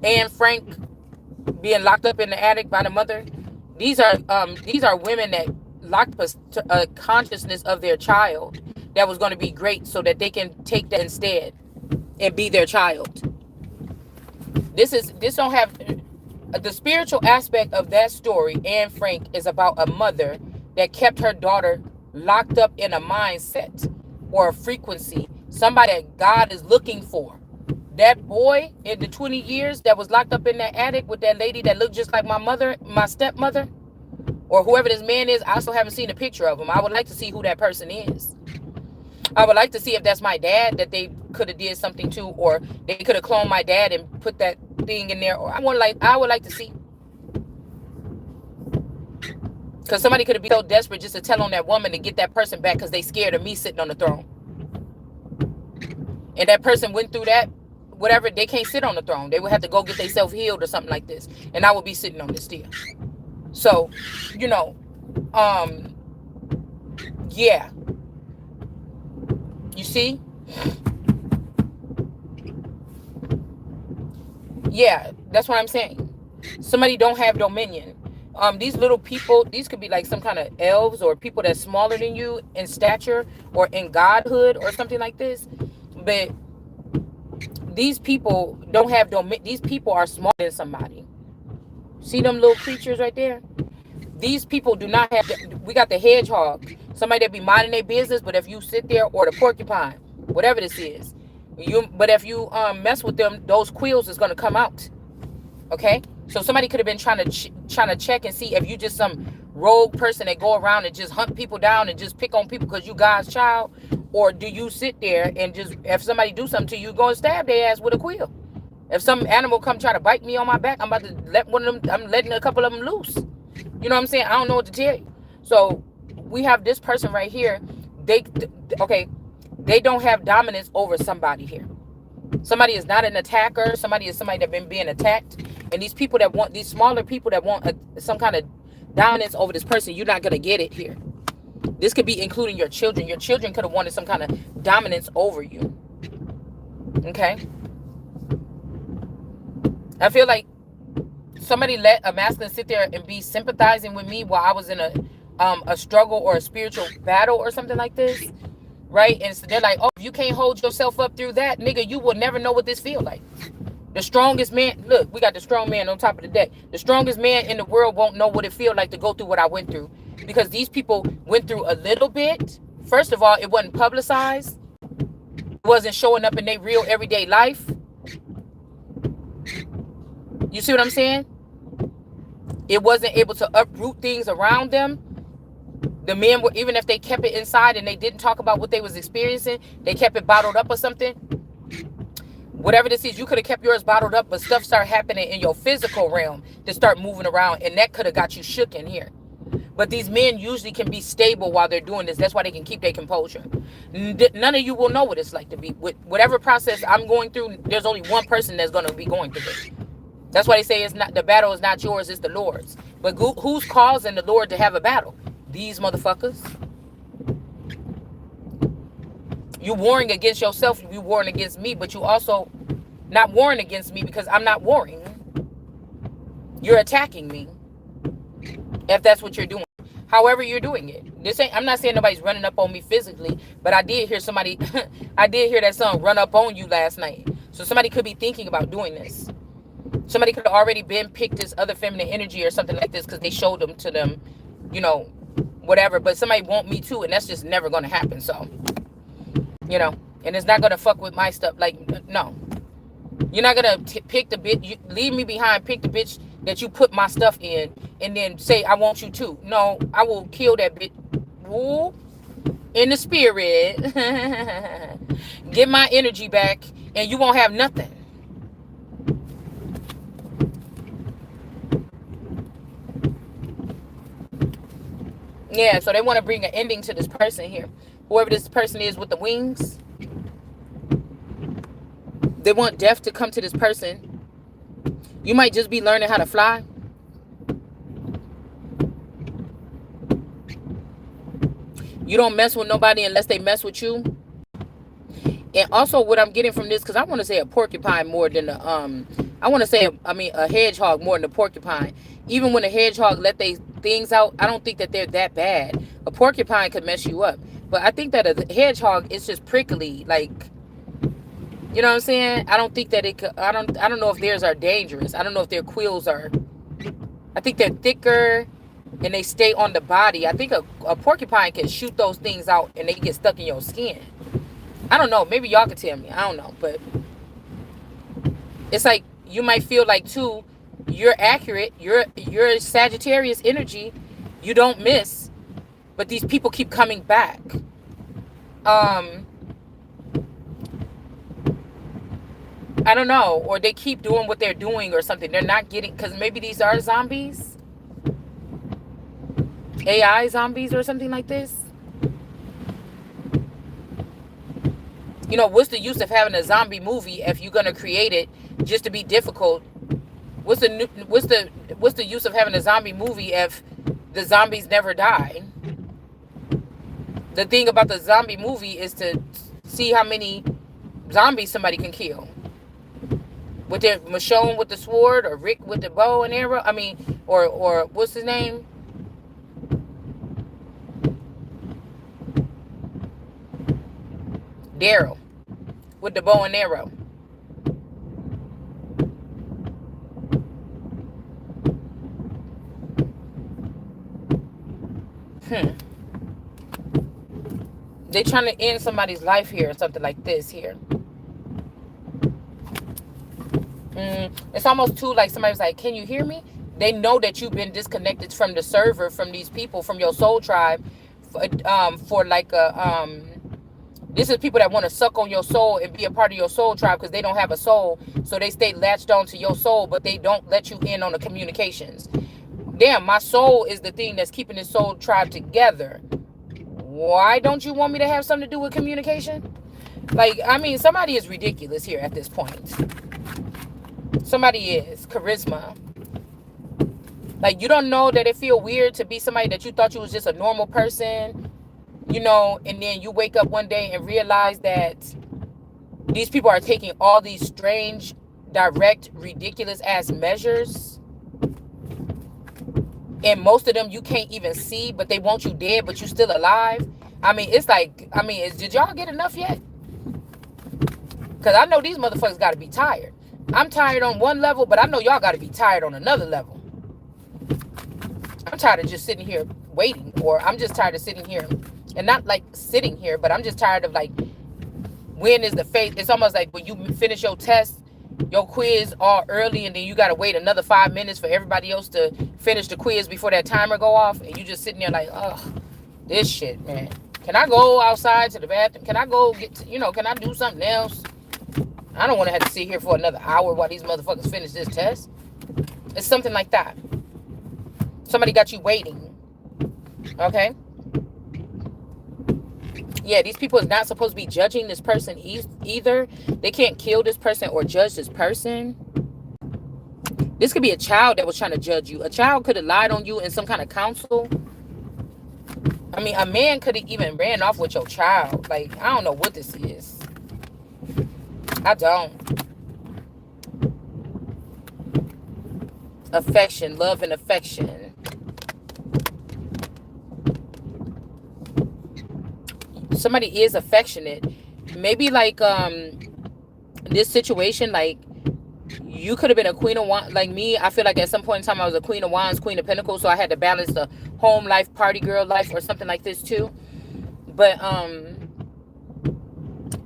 Anne Frank being locked up in the attic by the mother. These are women that locked a consciousness of their child that was going to be great so that they can take that instead and be their child. This don't have the spiritual aspect of that story. Anne Frank is about a mother that kept her daughter locked up in a mindset or a frequency, somebody that God is looking for. That boy in the 20 years that was locked up in that attic with that lady that looked just like my mother, my stepmother, or whoever this man is, I still haven't seen a picture of him. I would like to see who that person is. I would like to see if that's my dad that they could have did something to, or they could have cloned my dad and put that thing in there. Or I would like to see. Because somebody could have been so desperate just to tell on that woman to get that person back because they scared of me sitting on the throne. And that person went through that, whatever, they can't sit on the throne. They would have to go get themselves healed or something like this. And I would be sitting on this still. So, you know, yeah. You see? Yeah, that's what I'm saying. Somebody don't have dominion. These little people, these could be like some kind of elves or people that's smaller than you in stature or in godhood or something like this. But these people don't have dominion. These people are smaller than somebody. See them little creatures right there? These people do not have, we got the hedgehog. Somebody that be minding their business, but if you sit there, or the porcupine, whatever this is, but if you mess with them, those quills is going to come out. Okay? So somebody could have been trying to check and see if you just some rogue person that go around and just hunt people down and just pick on people because you God's child, or do you sit there and just, if somebody do something to you, go and stab their ass with a quill. If some animal come try to bite me on my back, I'm about to let one of them, I'm letting a couple of them loose. You know what I'm saying? I don't know what to tell you. So we have this person right here. They don't have dominance over somebody here. Somebody is not an attacker. Somebody is somebody that been being attacked. And these people that want, these smaller people that want some kind of dominance over this person, you're not going to get it here. This could be including your children. Your children could have wanted some kind of dominance over you. Okay? I feel like somebody let a masculine sit there and be sympathizing with me while I was in a struggle or a spiritual battle or something like this, right? And so they're like, oh, if you can't hold yourself up through that, nigga, you will never know what this feel like. The strongest man, look, we got the strong man on top of the deck. The strongest man in the world won't know what it feel like to go through what I went through, because these people went through a little bit. First of all, it wasn't publicized. It wasn't showing up in their real everyday life. You see what I'm saying? It wasn't able to uproot things around them. The men were, even if they kept it inside and they didn't talk about what they was experiencing, they kept it bottled up or something. Whatever this is, you could have kept yours bottled up, but stuff started happening in your physical realm to start moving around, and that could have got you shook in here. But these men usually can be stable while they're doing this. That's why they can keep their composure. None of you will know what it's like to be with whatever process I'm going through. There's only one person that's going to be going through it. That's why they say it's not, the battle is not yours, it's the Lord's. But who's causing the Lord to have a battle? These motherfuckers. You warring against yourself, you warring against me, but you also not warring against me because I'm not warring. You're attacking me if that's what you're doing. However you're doing it. This ain't, I'm not saying nobody's running up on me physically, but I did hear somebody I did hear that song run up on you last night. So somebody could be thinking about doing this. Somebody could have already been picked this other feminine energy or something like this because they showed them to them, you know, whatever. But somebody want me too, and that's just never going to happen. So, you know, and it's not going to fuck with my stuff. Like, no. You're not going to pick the bitch, leave me behind, pick the bitch that you put my stuff in, and then say, I want you too. No, I will kill that bitch. Ooh, in the spirit. Get my energy back, and you won't have nothing. Yeah, so they want to bring an ending to this person here. Whoever this person is with the wings. They want death to come to this person. You might just be learning how to fly. You don't mess with nobody unless they mess with you. And also what I'm getting from this, because I want to say a porcupine more than a, I want to say, a hedgehog more than a porcupine. Even when a hedgehog let they things out, I don't think that they're that bad. A porcupine could mess you up. But I think that a hedgehog is just prickly, like, you know what I'm saying? I don't think that it could, I don't know if theirs are dangerous. I don't know if their quills are, I think they're thicker and they stay on the body. I think a porcupine can shoot those things out and they get stuck in your skin. I don't know. Maybe y'all can tell me. I don't know. But it's like you might feel like, too, you're accurate. You're Sagittarius energy. You don't miss. But these people keep coming back. I don't know. Or they keep doing what they're doing or something. They're not getting... Because maybe these are zombies. AI zombies or something like this. You know, what's the use of having a zombie movie if you're gonna create it just to be difficult? What's the use of having a zombie movie if the zombies never die? The thing about the zombie movie is to see how many zombies somebody can kill. With their Michonne with the sword, or Rick with the bow and arrow. I mean, or what's his name? Daryl with the bow and arrow. They trying to end somebody's life here or something like this here. It's almost too like somebody's like, can you hear me? They know that you've been disconnected from the server, from these people, from your soul tribe, for like a this is people that want to suck on your soul and be a part of your soul tribe because they don't have a soul, so they stay latched on to your soul, but they don't let you in on the communications. Damn, my soul is the thing that's keeping this soul tribe together. Why don't you want me to have something to do with communication? Like, I mean, somebody is ridiculous here at this point. Somebody is charisma. Like, you don't know that it feel weird to be somebody that you thought you was just a normal person, you know, and then you wake up one day and realize that these people are taking all these strange, direct, ridiculous ass measures, and most of them you can't even see, but they want you dead, but you still alive. I mean, it's like, I mean, did y'all get enough yet? Because I know these motherfuckers got to be tired. I'm tired on one level, but I know y'all got to be tired on another level. I'm tired of just sitting here waiting, or I'm just tired of sitting here, and not like sitting here, but I'm just tired of like, when is the fate? It's almost like when you finish your test, your quiz all early, and then you got to wait another 5 minutes for everybody else to finish the quiz before that timer go off, and you just sitting there like, ugh, this shit, man. Can I go outside to the bathroom? Can I go get to, can I do something else? I don't want to have to sit here for another hour while these motherfuckers finish this test. It's something like that. Somebody got you waiting. Okay? Yeah, these people is not supposed to be judging this person either. They can't kill this person or judge this person. This could be a child that was trying to judge you. A child could have lied on you in some kind of counsel. I mean, a man could have even ran off with your child. Like, I don't know what this is. I don't. Affection, love and affection. Somebody is affectionate. Maybe like this situation, like you could have been a queen of wands. Like me, I feel like at some point in time I was a queen of wands, queen of pentacles, so I had to balance the home life, party girl life, or something like this too. But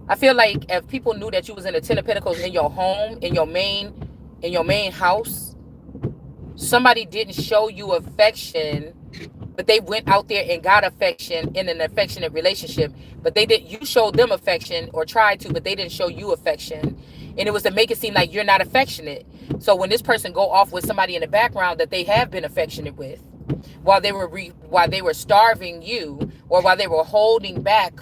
I feel like if people knew that you was in the ten of pentacles in your home, in your main house, somebody didn't show you affection, but they went out there and got affection in an affectionate relationship. But they did. You showed them affection or tried to, but they didn't show you affection, and it was to make it seem like you're not affectionate. So when this person go off with somebody in the background that they have been affectionate with, while they were starving you, or while they were holding back.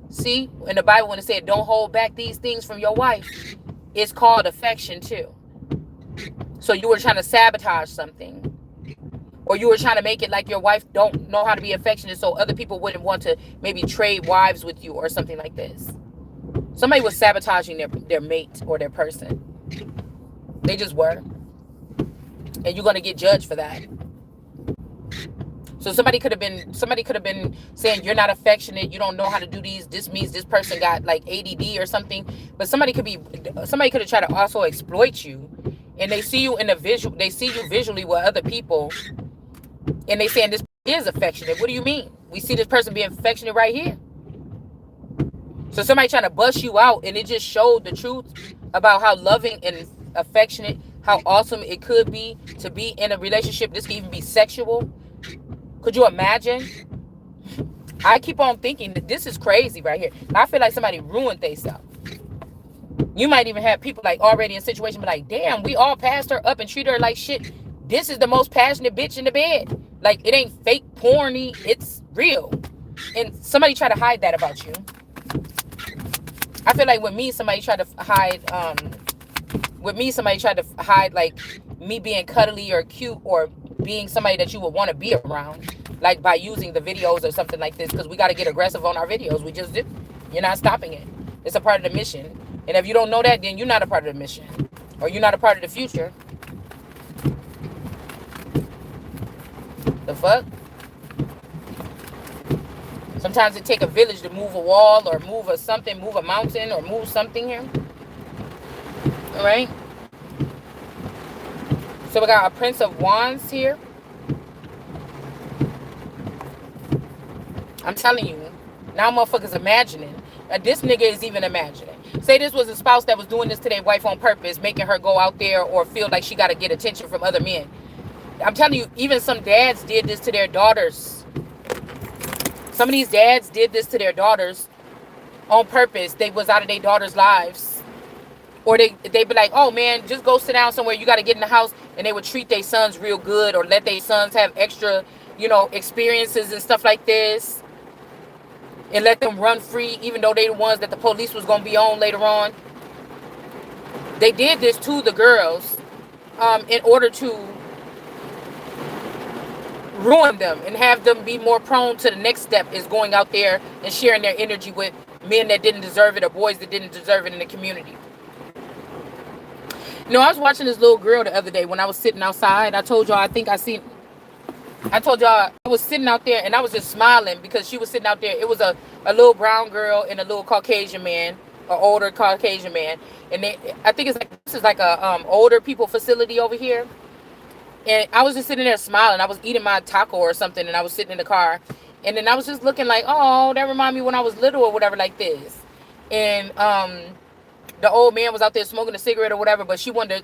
See, in the Bible when it said don't hold back these things from your wife, it's called affection too. So you were trying to sabotage something, or you were trying to make it like your wife don't know how to be affectionate, so other people wouldn't want to maybe trade wives with you or something like this. Somebody was sabotaging their mate or their person. They just were. And you're going to get judged for that. So somebody could have been saying you're not affectionate, you don't know how to do these. This means this person got like ADD or something. But somebody could have tried to also exploit you. And they see you in the visual, they see you visually with other people, and they saying this is affectionate. What do you mean? We see this person being affectionate right here. So somebody trying to bust you out, and it just showed the truth about how loving and affectionate, how awesome it could be to be in a relationship. This could even be sexual. Could you imagine? I keep on thinking that this is crazy right here. I feel like somebody ruined themselves. You might even have people like already in a situation, but like, damn, we all passed her up and treat her like shit. This is the most passionate bitch in the bed. Like, it ain't fake porny. It's real. And somebody try to hide that about you. I feel like with me, somebody tried to hide, like me being cuddly or cute or being somebody that you would want to be around, like by using the videos or something like this, because we got to get aggressive on our videos. We just do. You're not stopping it. It's a part of the mission. And if you don't know that, then you're not a part of the mission, or you're not a part of the future. The fuck? Sometimes it take a village to move a wall or move a something, move a mountain or move something here. All right. So we got a Prince of Wands here. I'm telling you, now motherfuckers imagining. This nigga is even imagining. Say this was a spouse that was doing this to their wife on purpose, making her go out there or feel like she got to get attention from other men. I'm telling you, even some dads did this to their daughters. Some of these dads did this to their daughters on purpose. They was out of their daughters' lives. Or they be like, oh man, just go sit down somewhere. You got to get in the house. And they would treat their sons real good, or let their sons have extra, experiences and stuff like this. And let them run free, even though they the ones that the police was going to be on later on. They did this to the girls in order to ruin them and have them be more prone to the next step, is going out there and sharing their energy with men that didn't deserve it or boys that didn't deserve it in the community. I was watching this little girl the other day when I was sitting outside. I told y'all, I was sitting out there and I was just smiling because she was sitting out there. It was a little brown girl and a little Caucasian man, an older Caucasian man. And I think this is like a older people facility over here. And I was just sitting there smiling. I was eating my taco or something, and I was sitting in the car. And then I was just looking like, oh, that reminded me when I was little or whatever like this. And the old man was out there smoking a cigarette or whatever, but she would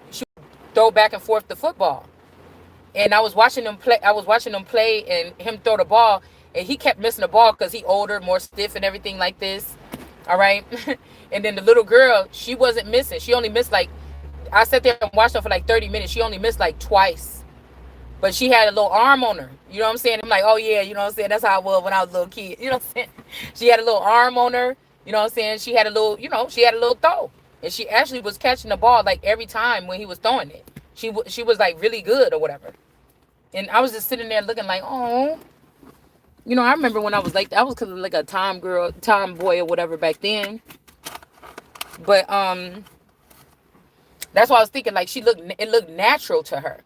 throw back and forth the football. And I was watching them play and him throw the ball, and he kept missing the ball because he older, more stiff and everything like this. All right. And then the little girl, she wasn't missing. She only missed I sat there and watched her for like 30 minutes. She only missed like twice. But she had a little arm on her. You know what I'm saying? I'm like, oh yeah, you know what I'm saying? That's how I was when I was a little kid. You know what I'm saying? She had a little arm on her. You know what I'm saying? She had a little throw. And she actually was catching the ball like every time when he was throwing it. She was like really good or whatever. And I was just sitting there looking like, oh. I remember when I was like, I was kind of like a tomboy or whatever back then. But that's why I was thinking, like, it looked natural to her.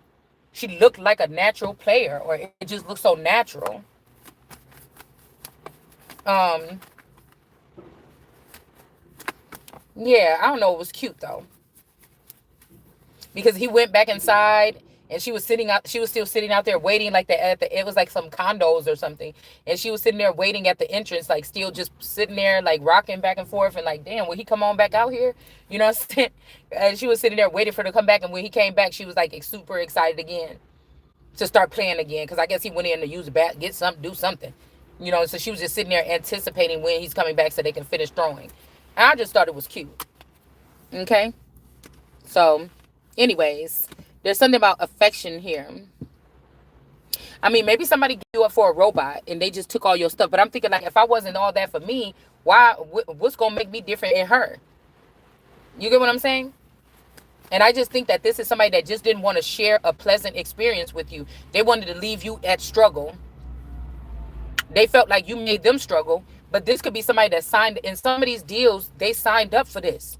She looked like a natural player, or it just looked so natural. Um, yeah, I don't know. It was cute though, because he went back inside and she was sitting out. She was still sitting out there waiting, like it was like some condos or something, and she was sitting there waiting at the entrance, like still just sitting there, like rocking back and forth, and like, damn, will he come on back out here? You know what I'm saying? And she was sitting there waiting for him to come back, and when he came back, she was like super excited again to start playing again, because I guess he went in to use the bat, get something, do something. So she was just sitting there anticipating when he's coming back so they can finish throwing. And I just thought it was cute. Okay? So, anyways, there's something about affection here. I mean, maybe somebody gave you up for a robot and they just took all your stuff. But I'm thinking, like, if I wasn't all that for me, what's going to make me different in her? You get what I'm saying? And I just think that this is somebody that just didn't want to share a pleasant experience with you. They wanted to leave you at struggle. They felt like you made them struggle. But this could be somebody that signed in some of these deals. They signed up for this.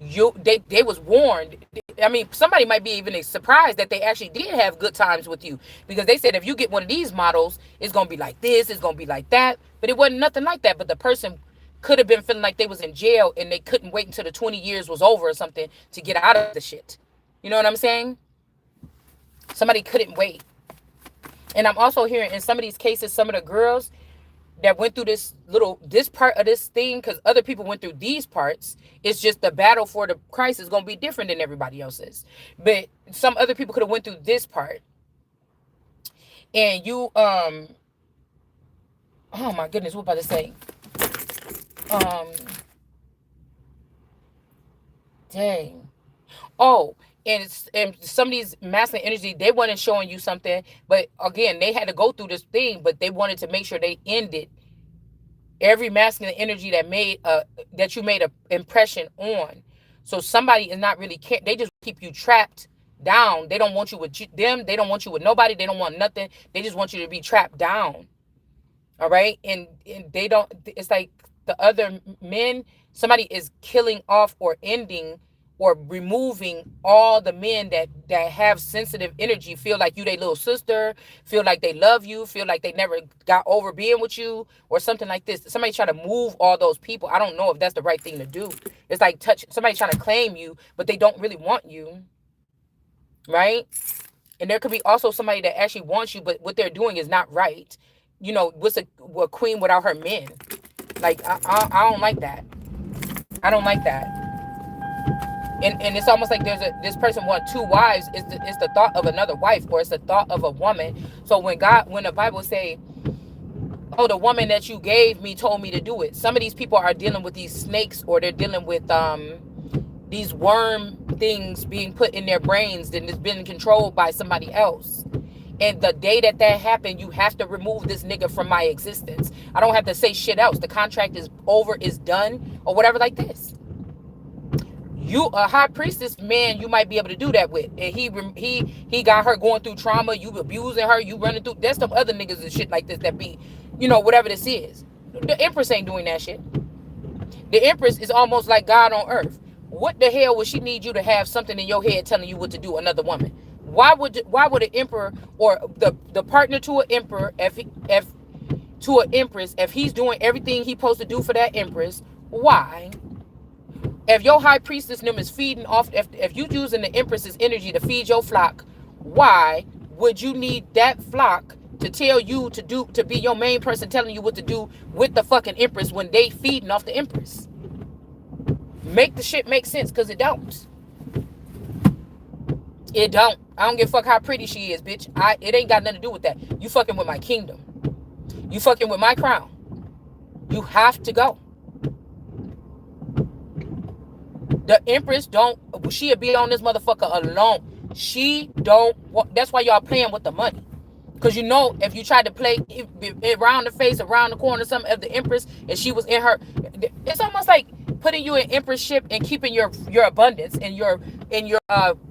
They was warned. I mean, somebody might be even surprised that they actually did have good times with you, because they said if you get one of these models, it's gonna be like this, it's gonna be like that. But it wasn't nothing like that. But the person could have been feeling like they was in jail and they couldn't wait until the 20 years was over or something to get out of the shit. You know what I'm saying? Somebody couldn't wait. And I'm also hearing in some of these cases, some of the girls that went through this part of this thing, because other people went through these parts. It's just the battle for the Christ is going to be different than everybody else's. But some other people could have went through this part. And you, oh my goodness, what about to say? Dang. Oh, and some of these masculine energy, they weren't showing you something, but again, they had to go through this thing, but they wanted to make sure they ended every masculine energy that you made an impression on. So somebody is not really care. They just keep you trapped down. They don't want you with them. They don't want you with nobody. They don't want nothing. They just want you to be trapped down. All right. And they don't, it's like the other men, somebody is killing off or ending or removing all the men that have sensitive energy, feel like you their little sister, feel like they love you, feel like they never got over being with you, or something like this. Somebody trying to move all those people. I don't know if that's the right thing to do. It's like somebody trying to claim you, but they don't really want you, right? And there could be also somebody that actually wants you, but what they're doing is not right. What's a queen without her men? Like, I don't like that. I don't like that. And it's almost like this person want two wives. It's the thought of another wife, or it's the thought of a woman. So when the Bible say, oh, the woman that you gave me told me to do it. Some of these people are dealing with these snakes, or they're dealing with these worm things being put in their brains that has been controlled by somebody else. And the day that happened, you have to remove this nigga from my existence. I don't have to say shit else. The contract is over, is done, or whatever like this. You, a high priestess man, you might be able to do that with. And he got her going through trauma. You abusing her. You running through. There's some other niggas and shit like this that be, whatever this is. The Empress ain't doing that shit. The Empress is almost like God on earth. What the hell would she need you to have something in your head telling you what to do? Another woman. Why would an emperor or the partner to an emperor, if to an empress, if he's doing everything he's supposed to do for that empress, why? If your high priestess name is feeding off, if you using the empress's energy to feed your flock, why would you need that flock to tell you to be your main person telling you what to do with the fucking empress when they feeding off the empress? Make the shit make sense, because it don't. It don't. I don't give a fuck how pretty she is, bitch. It ain't got nothing to do with that. You fucking with my kingdom. You fucking with my crown. You have to go. The Empress she'll be on this motherfucker alone. She don't, that's why y'all playing with the money. Because if you tried to play around the face, around the corner, something of the Empress, and she was in her, it's almost like putting you in Empress ship and keeping your abundance and your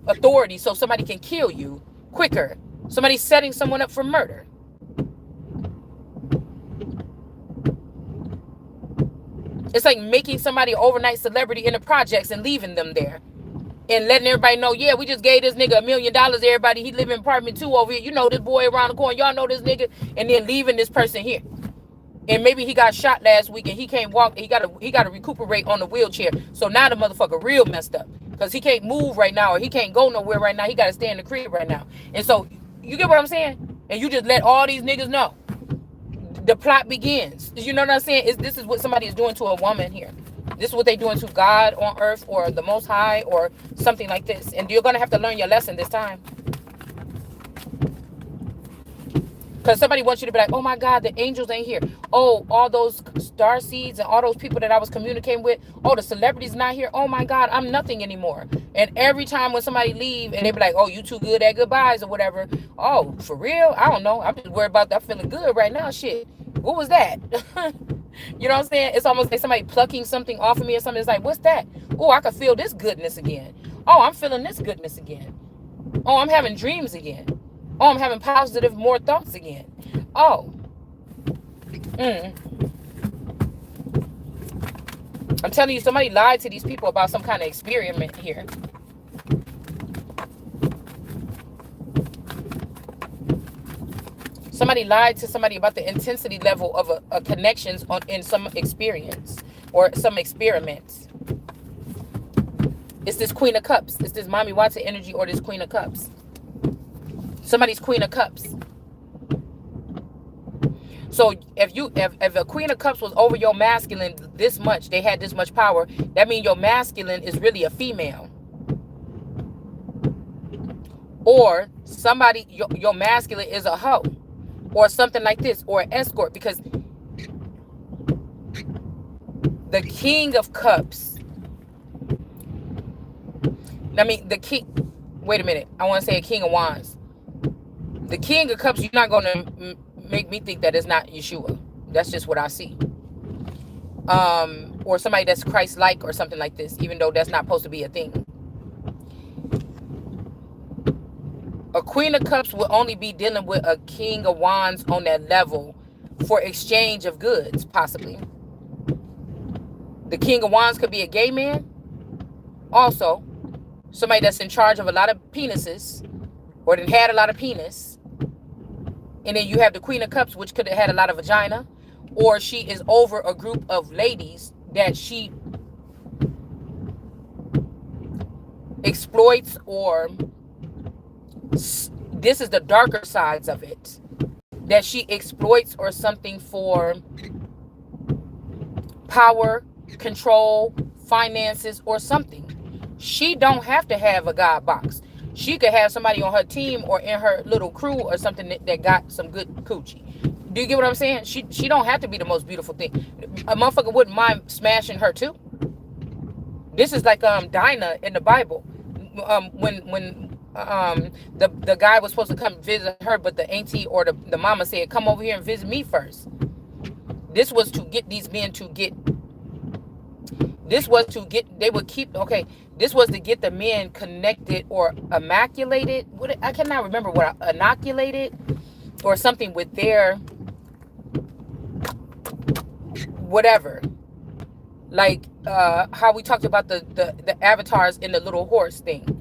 authority so somebody can kill you quicker. Somebody's setting someone up for murder. It's like making somebody an overnight celebrity in the projects and leaving them there. And letting everybody know, yeah, we just gave this nigga $1 million. Everybody, he live in apartment 2 over here. You know this boy around the corner. Y'all know this nigga. And then leaving this person here. And maybe he got shot last week and he can't walk. He got to recuperate on the wheelchair. So now the motherfucker real messed up because he can't move right now or he can't go nowhere right now. He got to stay in the crib right now. And so you get what I'm saying? And you just let all these niggas know. The plot begins. You know what I'm saying? This is what somebody is doing to a woman here. This is what they're doing to God on earth or the Most High or something like this. And you're going to have to learn your lesson this time. Because somebody wants you to be like, oh my God, the angels ain't here. Oh, all those star seeds and all those people that I was communicating with. Oh, the celebrities not here. Oh my God, I'm nothing anymore. And every time when somebody leave and they be like, oh, you too good at goodbyes or whatever. Oh, for real? I don't know. I'm just worried about that feeling good right now. Shit. What was that? You know what I'm saying? It's almost like somebody plucking something off of me or something. It's like, what's that? Oh, I can feel this goodness again. Oh, I'm feeling this goodness again. Oh, I'm having dreams again. Oh, I'm having positive, more thoughts again. Oh. I'm telling you, somebody lied to these people about some kind of experiment here. Somebody lied to somebody about the intensity level of a connections in some experience or some experiments. It's this Queen of Cups. It's this Mommy Watson energy or this Queen of Cups. Somebody's Queen of Cups. So if a Queen of Cups was over your masculine this much, they had this much power, that means your masculine is really a female. Or somebody, your masculine is a hoe. Or something like this. Or an escort. Because the King of Cups. I mean, the king. Wait a minute. I want to say a King of Wands. The King of Cups, you're not going to make me think that it's not Yeshua. That's just what I see. Or somebody that's Christ-like or something like this, even though that's not supposed to be a thing. A Queen of Cups will only be dealing with a King of Wands on that level for exchange of goods, possibly. The King of Wands could be a gay man. Also, somebody that's in charge of a lot of penises or that had a lot of penis. And then you have the Queen of Cups, which could have had a lot of vagina. Or she is over a group of ladies that she exploits, or this is the darker sides of it, that she exploits or something for power, control, finances, or something. She don't have to have a God box. She could have somebody on her team or in her little crew or something that got some good coochie. Do you get what I'm saying? She don't have to be the most beautiful thing. A motherfucker wouldn't mind smashing her too. This is like Dinah in the Bible. When the guy was supposed to come visit her, but the auntie or the mama said, come over here and visit me first. This was to get these men to get. This was to get. They would keep. Okay. This was to get the men connected or immaculated. I cannot remember what inoculated or something with their whatever. Like how we talked about the avatars in the little horse thing.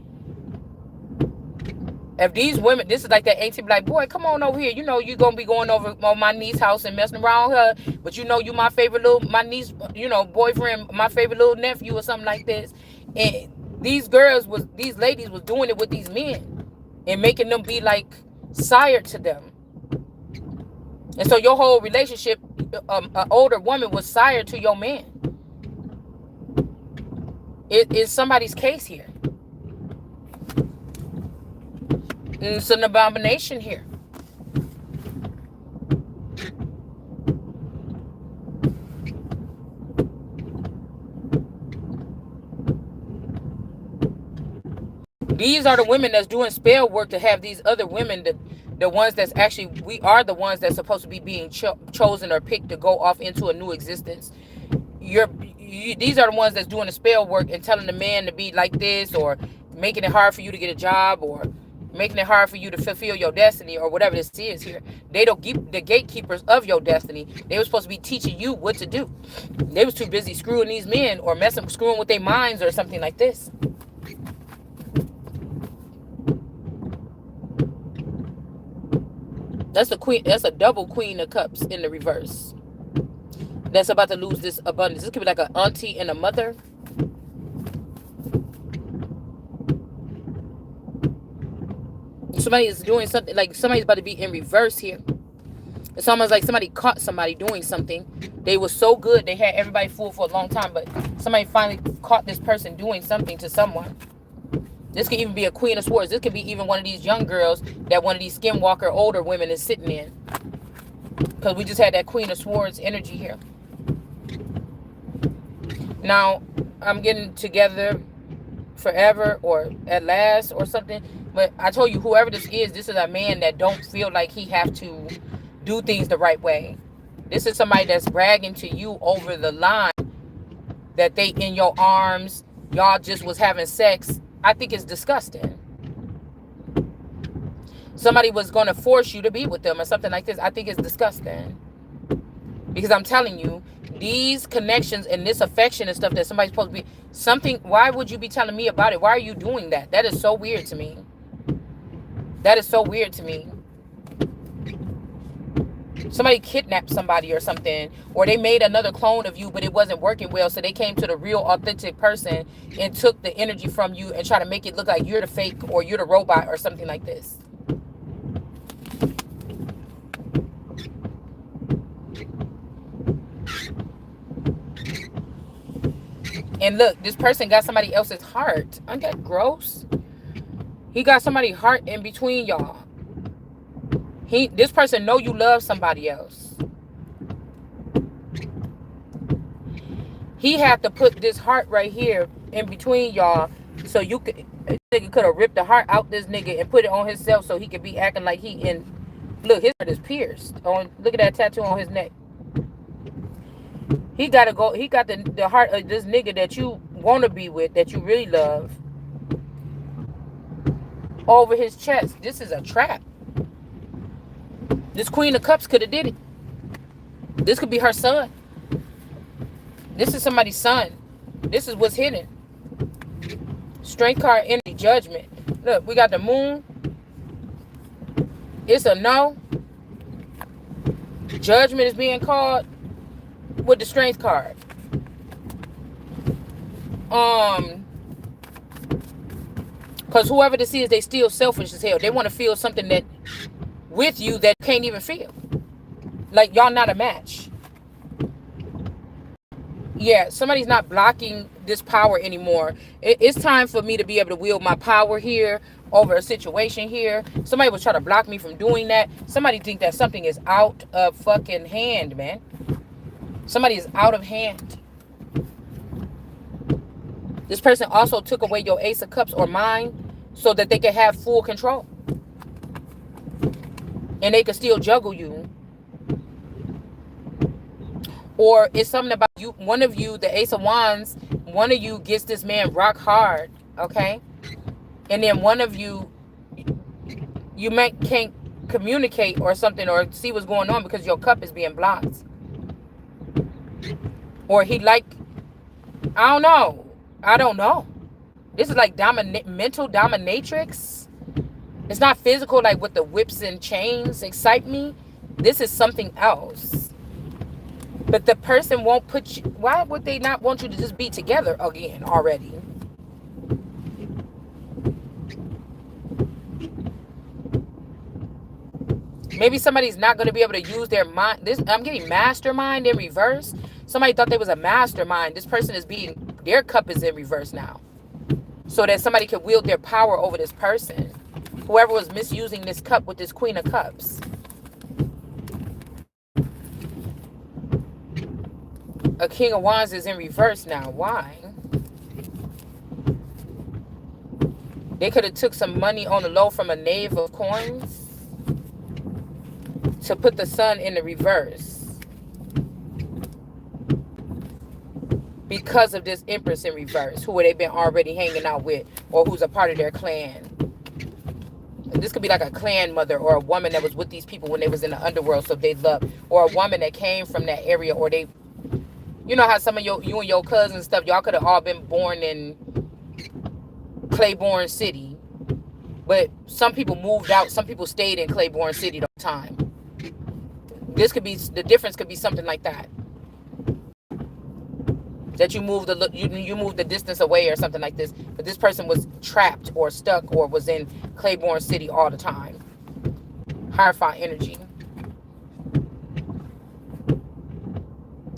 If these women, this is like that auntie be like, boy, come on over here. You know, you're going to be going over on my niece's house and messing around with her. But you know, you my favorite my niece, boyfriend, my favorite little nephew or something like this. And these ladies was doing it with these men and making them be like sire to them. And so your whole relationship, an older woman was sire to your man. It is somebody's case here. It's an abomination here. These are the women that's doing spell work to have these other women, the ones that's actually, we are the ones that's supposed to be being chosen or picked to go off into a new existence. These are the ones that's doing the spell work and telling the man to be like this, or making it hard for you to get a job, or making it hard for you to fulfill your destiny or whatever this is here. They don't keep the gatekeepers of your destiny. They were supposed to be teaching you what to do. They was too busy screwing these men or screwing with their minds or something like this. That's the queen. That's a double Queen of Cups in the reverse. That's about to lose this abundance. This could be like an auntie and a mother. Somebody is doing something, like somebody's about to be in reverse here. It's almost like somebody caught somebody doing something. They were so good, they had everybody fooled for a long time, but somebody finally caught this person doing something to someone. This could even be a Queen of Swords. This could be even one of these young girls that one of these skinwalker older women is sitting in. Because we just had that Queen of Swords energy here. Now, I'm getting together forever or at last or something. But I told you, whoever this is a man that don't feel like he have to do things the right way. This is somebody that's bragging to you over the line that they in your arms, y'all just was having sex. I think it's disgusting. Somebody was going to force you to be with them or something like this. I think it's disgusting. Because I'm telling you, these connections and this affection and stuff that somebody's supposed to be something. Why would you be telling me about it? Why are you doing that? That is so weird to me. That is so weird to me. Somebody kidnapped somebody or something, or they made another clone of you, but it wasn't working well, so they came to the real authentic person and took the energy from you and try to make it look like you're the fake or you're the robot or something like this. And look, this person got somebody else's heart. Ain't that gross? He got somebody's heart in between y'all. This person know you love somebody else. He had to put this heart right here in between y'all so you could, this nigga could have ripped the heart out this nigga and put it on himself so he could be acting like he in. Look, his heart is pierced. Look at that tattoo on his neck. He gotta go. He got the heart of this nigga that you want to be with, that you really love, over his chest. This is a trap. This Queen of Cups could have did it. This could be her son. This is somebody's son. This is what's hidden. Strength card, energy, judgment. Look, we got the moon. It's a no. Judgment is being called with the strength card. Because whoever this is, they still selfish as hell. They want to feel something that with you that can't even feel. Like y'all not a match. Yeah, somebody's not blocking this power anymore. It's time for me to be able to wield my power here over a situation here. Somebody was trying to block me from doing that. Somebody think that something is out of fucking hand, man. Somebody is out of hand. This person also took away your Ace of Cups or mine so that they could have full control. And they could still juggle you. Or it's something about you, one of you, the Ace of Wands, one of you gets this man rock hard, okay? And then one of you, you can't communicate or something or see what's going on because your cup is being blocked. Or he I don't know. This is like mental dominatrix. It's not physical like with the whips and chains excite me. This is something else. But the person won't put you. Why would they not want you to just be together again already? Maybe somebody's not going to be able to use their mind. I'm getting mastermind in reverse. Somebody thought they was a mastermind. This person is their cup is in reverse now. So that somebody can wield their power over this person. Whoever was misusing this cup with this Queen of Cups. A King of Wands is in reverse now. Why? They could have took some money on the low from a Knave of Coins to put the Sun in the reverse. Because of this Empress in reverse, who they've been already hanging out with or who's a part of their clan. This could be like a clan mother or a woman that was with these people when they was in the underworld, so they love, or a woman that came from that area, or they, you know how some of you and your cousins and stuff, y'all could have all been born in Claiborne City, but some people moved out, some people stayed in Claiborne City the whole time. This could be, the difference could be something like that. That you moved you moved the distance away or something like this, but this person was trapped or stuck or was in Claiborne City all the time. Hierophant energy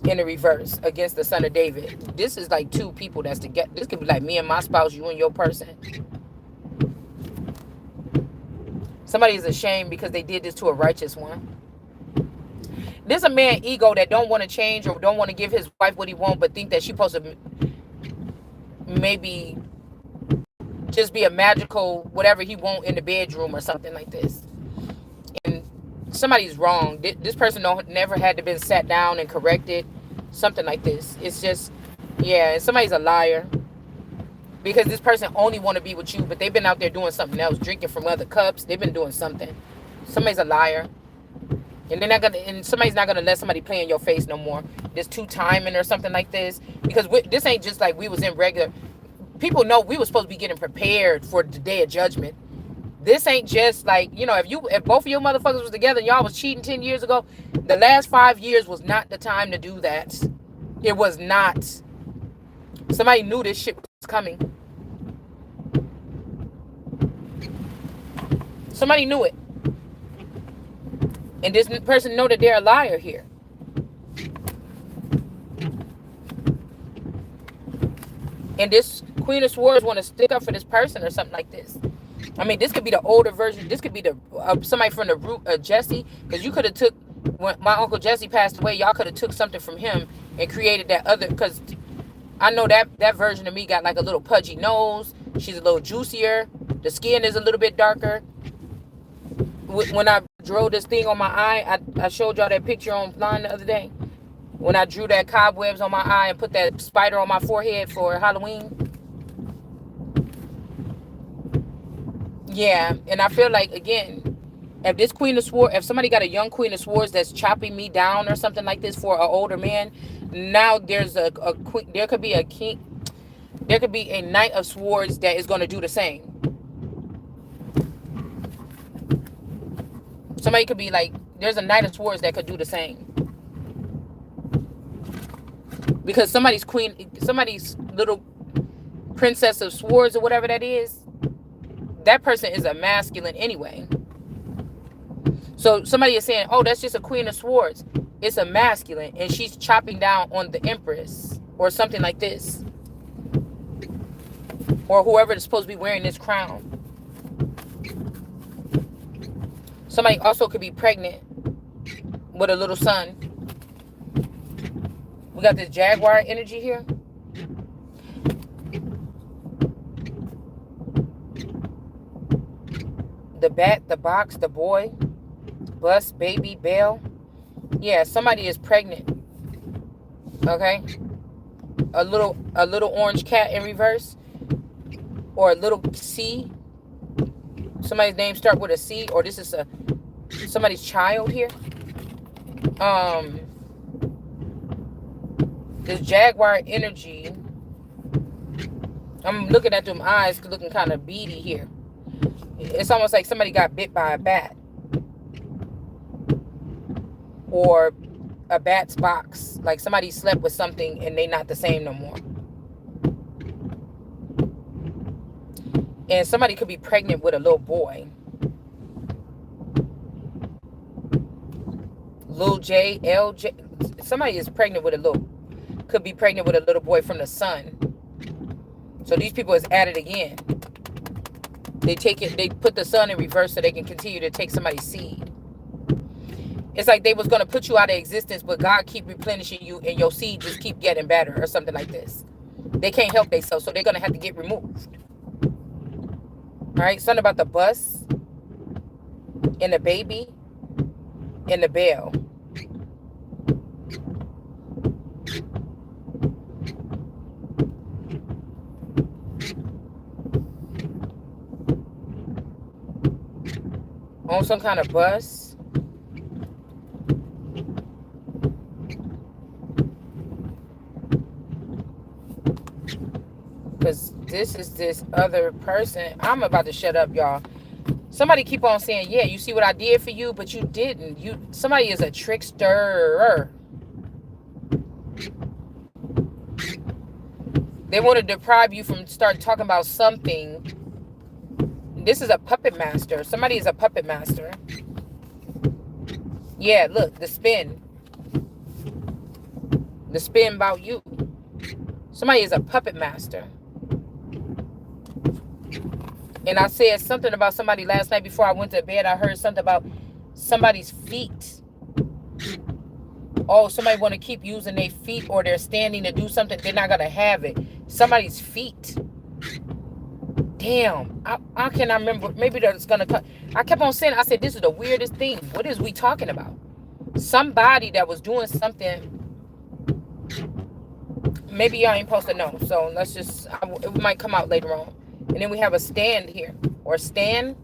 in the reverse against the son of David. This is like two people that's together. This could be like me and my spouse, you and your person. Somebody is ashamed because they did this to a righteous one. There's a man ego that don't want to change or don't want to give his wife what he wants, but think that she's supposed to maybe just be a magical whatever he want in the bedroom or something like this. And somebody's wrong. This person never had to been sat down and corrected. Something like this. It's just, yeah, and somebody's a liar. Because this person only want to be with you, but they've been out there doing something else, drinking from other cups. They've been doing something. Somebody's a liar. And they're not gonna, and somebody's not gonna let somebody play in your face no more. There's two timing or something like this. Because this ain't just like we was in regular. People know we were supposed to be getting prepared for the day of judgment. This ain't just like, you know, if both of your motherfuckers was together and y'all was cheating 10 years ago, the last 5 years was not the time to do that. It was not. Somebody knew this shit was coming. Somebody knew it. And this person know that they're a liar here. And this Queen of Swords want to stick up for this person or something like this. I mean, this could be the older version. This could be the somebody from the root of Jesse. Because you could have took, when my Uncle Jesse passed away, y'all could have took something from him and created that other. Because I know that version of me got like a little pudgy nose. She's a little juicier. The skin is a little bit darker. When I drew this thing on my eye, I showed y'all that picture online the other day. When I drew that cobwebs on my eye and put that spider on my forehead for Halloween. Yeah, and I feel like, again, if this Queen of Swords, if somebody got a young Queen of Swords that's chopping me down or something like this for an older man, now there's a queen, there could be a king, there could be a Knight of Swords that is going to do the same. Somebody could be like, there's a Knight of Swords that could do the same. Because somebody's little Princess of Swords or whatever that is, that person is a masculine anyway. So somebody is saying, oh, that's just a Queen of Swords. It's a masculine, and she's chopping down on the Empress or something like this. Or whoever is supposed to be wearing this crown. Somebody also could be pregnant with a little son. We got this Jaguar energy here. The bat, the box, the boy, bus, baby, bell. Yeah, somebody is pregnant. Okay? A little orange cat in reverse. Or a little C. Somebody's name start with a C, or this is somebody's child here. This Jaguar energy. I'm looking at them eyes looking kind of beady here. It's almost like somebody got bit by a bat. Or a bat's box. Like somebody slept with something and they not the same no more. And somebody could be pregnant with a little boy. Lil J, LJ. Somebody is pregnant with could be pregnant with a little boy from the sun. So these people is at it again. They put the sun in reverse so they can continue to take somebody's seed. It's like they was going to put you out of existence, but God keep replenishing you and your seed just keep getting better or something like this. They can't help themselves, so they're going to have to get removed. All right, something about the bus and the baby and the bell. on some kind of bus. Because this is this other person. I'm about to shut up, y'all. Somebody keep on saying, yeah, you see what I did for you, but you didn't. Somebody is a trickster. They want to deprive you from start talking about something. This is a puppet master. Somebody is a puppet master. Yeah, look, the spin. The spin about you. Somebody is a puppet master. And I said something about somebody last night before I went to bed. I heard something about somebody's feet. Oh, somebody want to keep using their feet, or they're standing to do something. They're not going to have it. Somebody's feet. Damn. I cannot remember. Maybe that's going to come. I kept on saying, I said, this is the weirdest thing. What is we talking about? Somebody that was doing something. Maybe y'all ain't supposed to know. So let's just, it might come out later on. And then we have a stand here. Or stand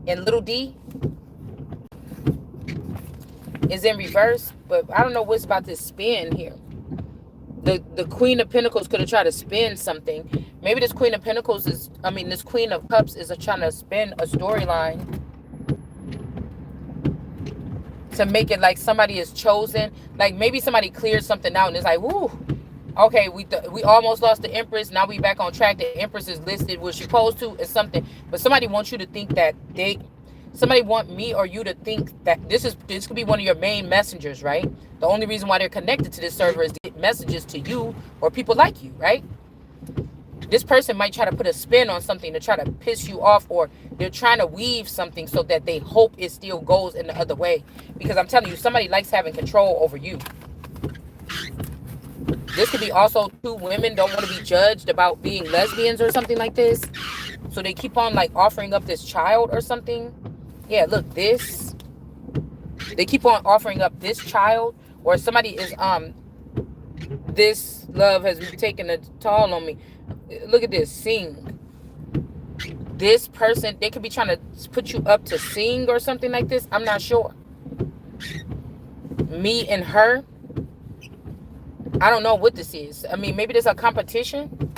in little d. Is in reverse. But I don't know what's about this spin here. The Queen of Pentacles could have tried to spin something. Maybe this Queen of Pentacles is, this Queen of Cups is trying to spin a storyline to make it like somebody is chosen. Like maybe somebody cleared something out and it's like, woo, okay, we almost lost the Empress. Now we back on track. The Empress is listed. What she's supposed to is something. But somebody wants you to think that somebody want me or you to think that this could be one of your main messengers, right? The only reason why they're connected to this server is to get messages to you or people like you, right? This person might try to put a spin on something to try to piss you off, or they're trying to weave something so that they hope it still goes in the other way. Because I'm telling you, somebody likes having control over you. This could be also two women don't want to be judged about being lesbians or something like this. So they keep on like offering up this child or something. Yeah, look, this. They keep on offering up this child, or somebody is this love has taken a toll on me. Look at this, sing. This person, they could be trying to put you up to sing or something like this. I'm not sure. Me and her. I don't know what this is. Maybe there's a competition.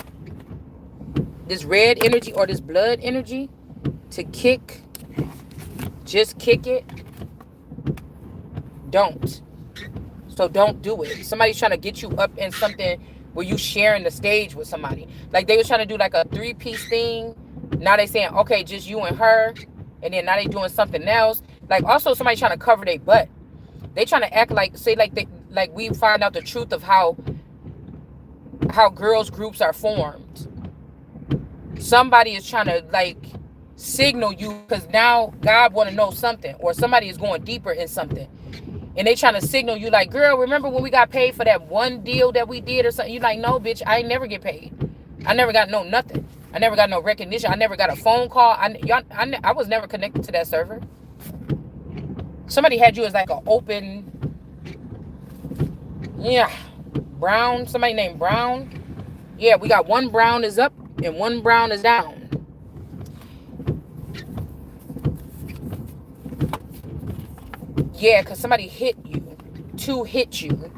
This red energy or this blood energy to kick. Just kick it. Don't. So don't do it. Somebody's trying to get you up in something where you sharing the stage with somebody. Like they was trying to do like a 3-piece thing. Now they saying, okay, just you and her. And then now they doing something else. Like also somebody trying to cover their butt. They trying to act like, say like we find out the truth of how girls groups are formed. Somebody is trying to like signal you because now God want to know something, or somebody is going deeper in something. And they trying to signal you like, girl, remember when we got paid for that one deal that we did or something? You like, no, bitch, I ain't never get paid. I never got no nothing. I never got no recognition. I never got a phone call. I was never connected to that server. Somebody had you as like an open, yeah, Brown. Somebody named Brown. Yeah, we got one Brown is up and one Brown is down. Yeah, because somebody hit you. Two hit you.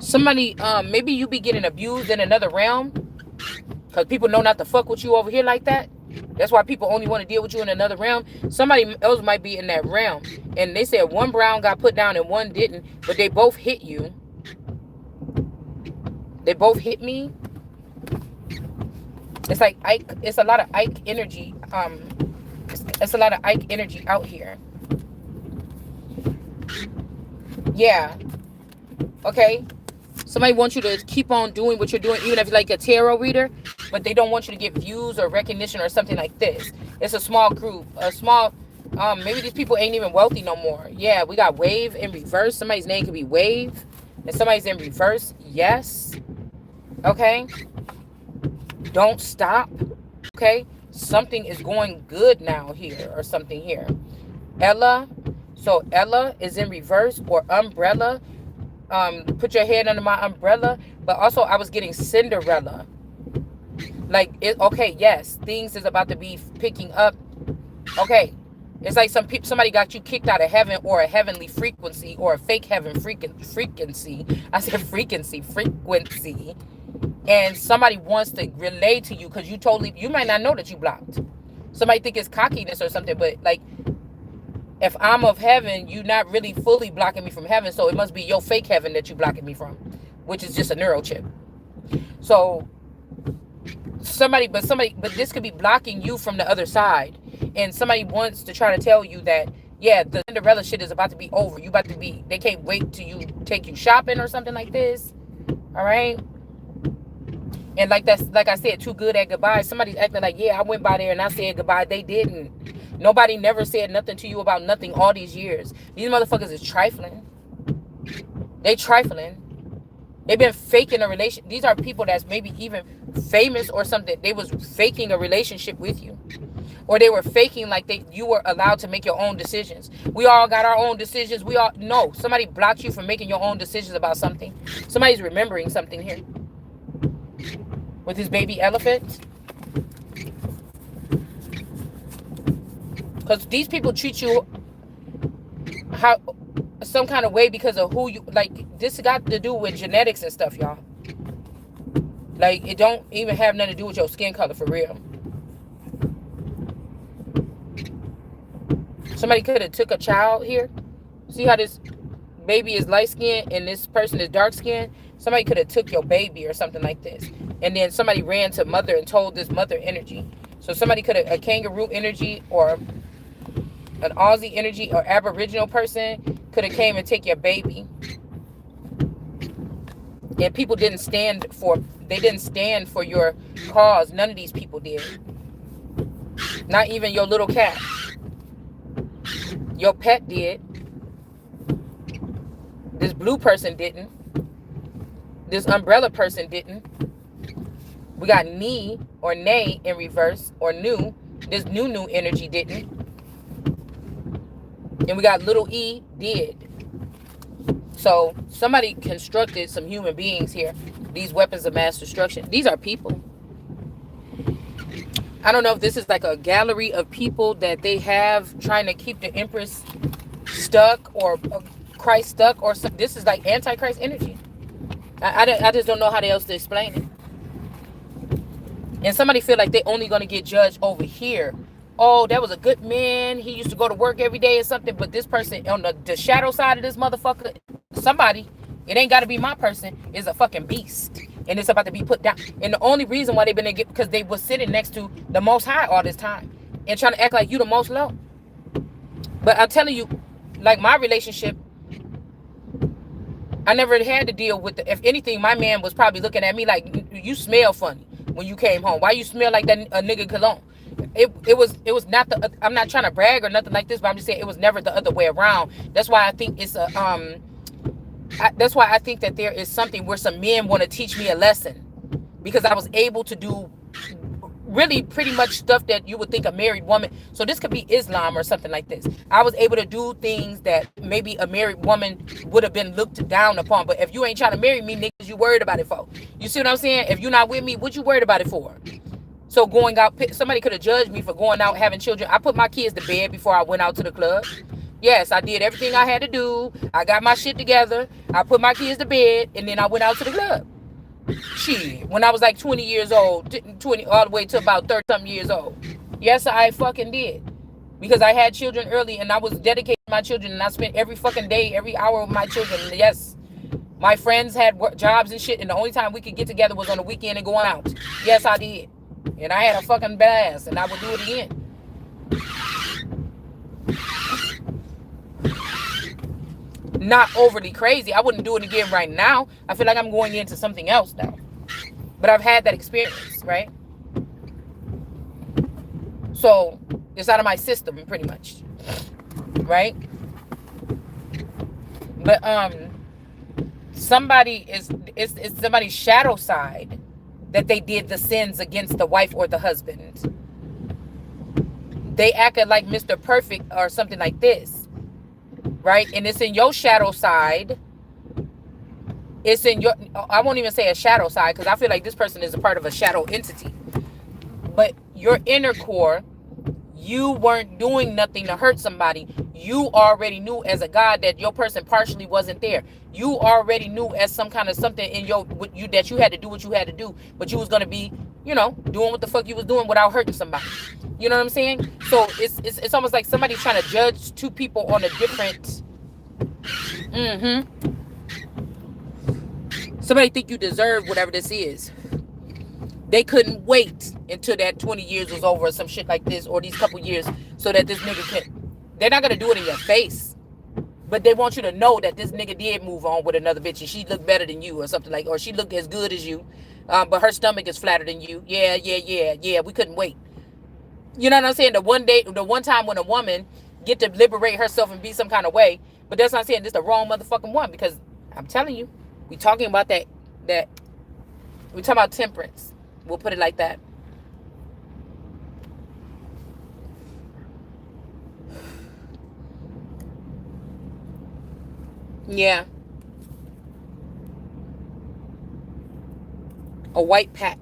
Somebody, maybe you be getting abused in another realm. Because people know not to fuck with you over here like that. That's why people only want to deal with you in another realm. Somebody else might be in that realm. And they said one Brown got put down and one didn't. But they both hit you. They both hit me. It's like Ike. It's a lot of Ike energy. It's a lot of Ike energy out here. Yeah. Okay. Somebody wants you to keep on doing what you're doing, even if you're like a tarot reader, but they don't want you to get views or recognition or something like this. It's a small group, maybe these people ain't even wealthy no more. Yeah, we got Wave in reverse. Somebody's name could be Wave, and somebody's in reverse. Yes. Okay. Don't stop. Okay. Something is going good now here, or something here. Ella. So Ella is in reverse, or umbrella. Put your head under my umbrella. But also I was getting Cinderella. Like, okay, yes, things is about to be picking up. Okay. It's like somebody got you kicked out of heaven, or a heavenly frequency, or a fake heaven frequency. I said frequency. And somebody wants to relay to you because you might not know that you blocked. Somebody think it's cockiness or something, but like, if I'm of heaven, you're not really fully blocking me from heaven, so it must be your fake heaven that you blocking me from, which is just a neural chip. So but this could be blocking you from the other side, and somebody wants to try to tell you that, yeah, the Cinderella shit is about to be over. They can't wait till you take you shopping or something like this. All right. And like I said, too good at goodbye. Somebody's acting like, yeah, I went by there and I said goodbye. They didn't. Nobody never said nothing to you about nothing all these years. These motherfuckers is trifling. They trifling. They've been faking a relation. These are people that's maybe even famous or something. They was faking a relationship with you. Or they were faking like you were allowed to make your own decisions. We all got our own decisions. No, somebody blocked you from making your own decisions about something. Somebody's remembering something here. With his baby elephant. Because these people treat you some kind of way because of who you, like, this got to do with genetics and stuff, y'all. Like, it don't even have nothing to do with your skin color, for real. Somebody could have took a child here. See how this baby is light skinned and this person is dark skinned? Somebody could have took your baby or something like this. And then somebody ran to mother and told this mother energy. So somebody could have, a kangaroo energy or an Aussie energy or Aboriginal person could have came and take your baby. And people didn't stand for your cause. None of these people did. Not even your little cat. Your pet did. This blue person didn't. This umbrella person didn't. We got knee or nay in reverse, or new. This new energy didn't. And we got little e did. So somebody constructed some human beings here. These weapons of mass destruction. These are people. I don't know if this is like a gallery of people that they have trying to keep the Empress stuck, or Christ stuck, or some, this is like Antichrist energy. I just don't know how else to explain it. And somebody feel like they only going to get judged over here. Oh, that was a good man. He used to go to work every day or something. But this person on the shadow side of this motherfucker, somebody, it ain't got to be my person, is a fucking beast. And it's about to be put down. And the only reason why they've been get, because they was sitting next to the most high all this time. And trying to act like you the most low. But I'm telling you, like my relationship, I never had to deal with if anything, my man was probably looking at me like, you smell funny when you came home. Why you smell like that a nigga cologne? It was not the, I'm not trying to brag or nothing like this, but I'm just saying it was never the other way around. That's why I think it's a that's why I think that there is something where some men want to teach me a lesson, because I was able to do really pretty much stuff that you would think a married woman. So this could be Islam or something like this. I was able to do things that maybe a married woman would have been looked down upon. But if you ain't trying to marry me, niggas, you worried about it for. You see what I'm saying? If you're not with me, what you worried about it for? So going out, somebody could have judged me for going out having children. I put my kids to bed before I went out to the club. Yes, I did everything I had to do. I got my shit together. I put my kids to bed, and then I went out to the club. Shit, when I was like 20 years old, 20 all the way to about 30-something years old. Yes, I fucking did. Because I had children early, and I was dedicated to my children, and I spent every fucking day, every hour with my children. And yes, my friends had jobs and shit, and the only time we could get together was on the weekend and going out. Yes, I did. And I had a fucking blast, and I would do it again. Not overly crazy. I wouldn't do it again right now. I feel like I'm going into something else now. But I've had that experience, right? So it's out of my system pretty much. Right? But it's somebody's shadow side that they did the sins against the wife or the husband. They acted like Mr. Perfect or something like this. Right? And it's in your shadow side. It's in your, I won't even say a shadow side, because I feel like this person is a part of a shadow entity. But your inner core, You weren't doing nothing to hurt somebody. You already knew as a God that your person partially wasn't there. You already knew as some kind of something in your with you that you had to do what you had to do, but you was gonna be, doing what the fuck you was doing without hurting somebody. You know what I'm saying? So it's almost like somebody's trying to judge two people on a different. Mm-hmm. Somebody think you deserve whatever this is. They couldn't wait until that 20 years was over or some shit like this, or these couple years, so that this nigga can. They're not gonna do it in your face, but they want you to know that this nigga did move on with another bitch and she looked better than you or something like, or she looked as good as you, but her stomach is flatter than you. Yeah, yeah, yeah, yeah. We couldn't wait. You know what I'm saying? The one time when a woman get to liberate herself and be some kind of way, but that's not saying this the wrong motherfucking one, because I'm telling you, we talking about that we talking about temperance. We'll put it like that. Yeah. A white pet,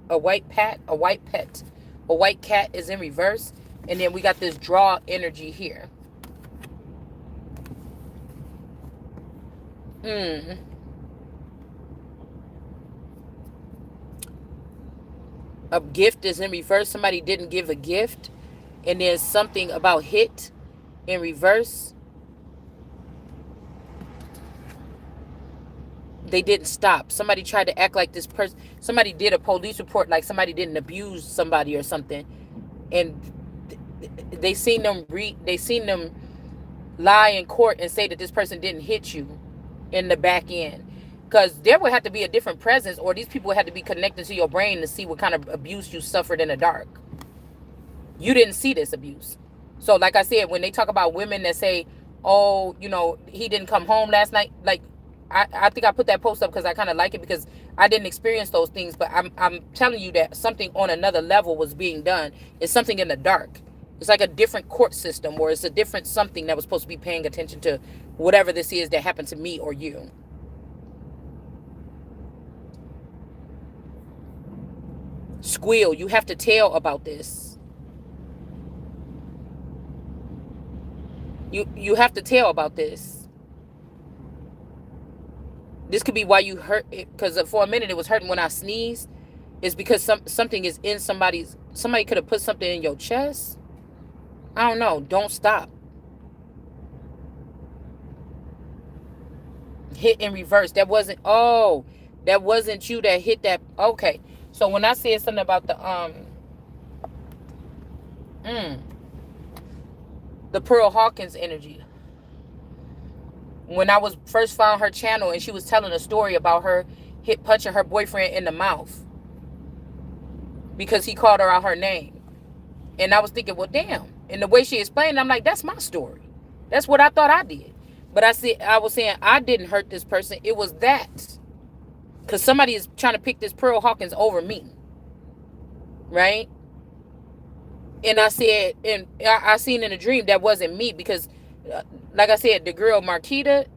a white pat, a white pet. A white cat is in reverse. And then we got this draw energy here. Mm. A gift is in reverse. Somebody didn't give a gift. And then something about hit in reverse. They didn't stop. Somebody tried to act like this person. Somebody did a police report like somebody didn't abuse somebody or something. And they seen them lie in court and say that this person didn't hit you in the back end, because there would have to be a different presence, or these people would have to be connected to your brain to see what kind of abuse you suffered in the dark. You didn't see this abuse. So like I said, when they talk about women that say, oh, he didn't come home last night, like I think I put that post up because I kind of like it, because I didn't experience those things, but I'm telling you that something on another level was being done. It's something in the dark. It's like a different court system, or it's a different something that was supposed to be paying attention to whatever this is that happened to me or you. Squeal. You have to tell about this. You have to tell about this. This could be why you hurt it, because for a minute it was hurting when I sneezed. It's because something is in somebody could have put something in your chest. I don't know. Don't stop. Hit in reverse. That wasn't you that hit that. Okay. So when I said something about the Pearl Hawkins energy, when I was first found her channel and she was telling a story about her punching her boyfriend in the mouth because he called her out her name. And I was thinking, well, damn. And the way she explained, I'm like, that's my story. That's what I thought I did. But I was saying I didn't hurt this person. It was that. Because somebody is trying to pick this Pearl Hawkins over me. Right? And I said, and I seen in a dream that wasn't me, because like I said, the girl Marquita,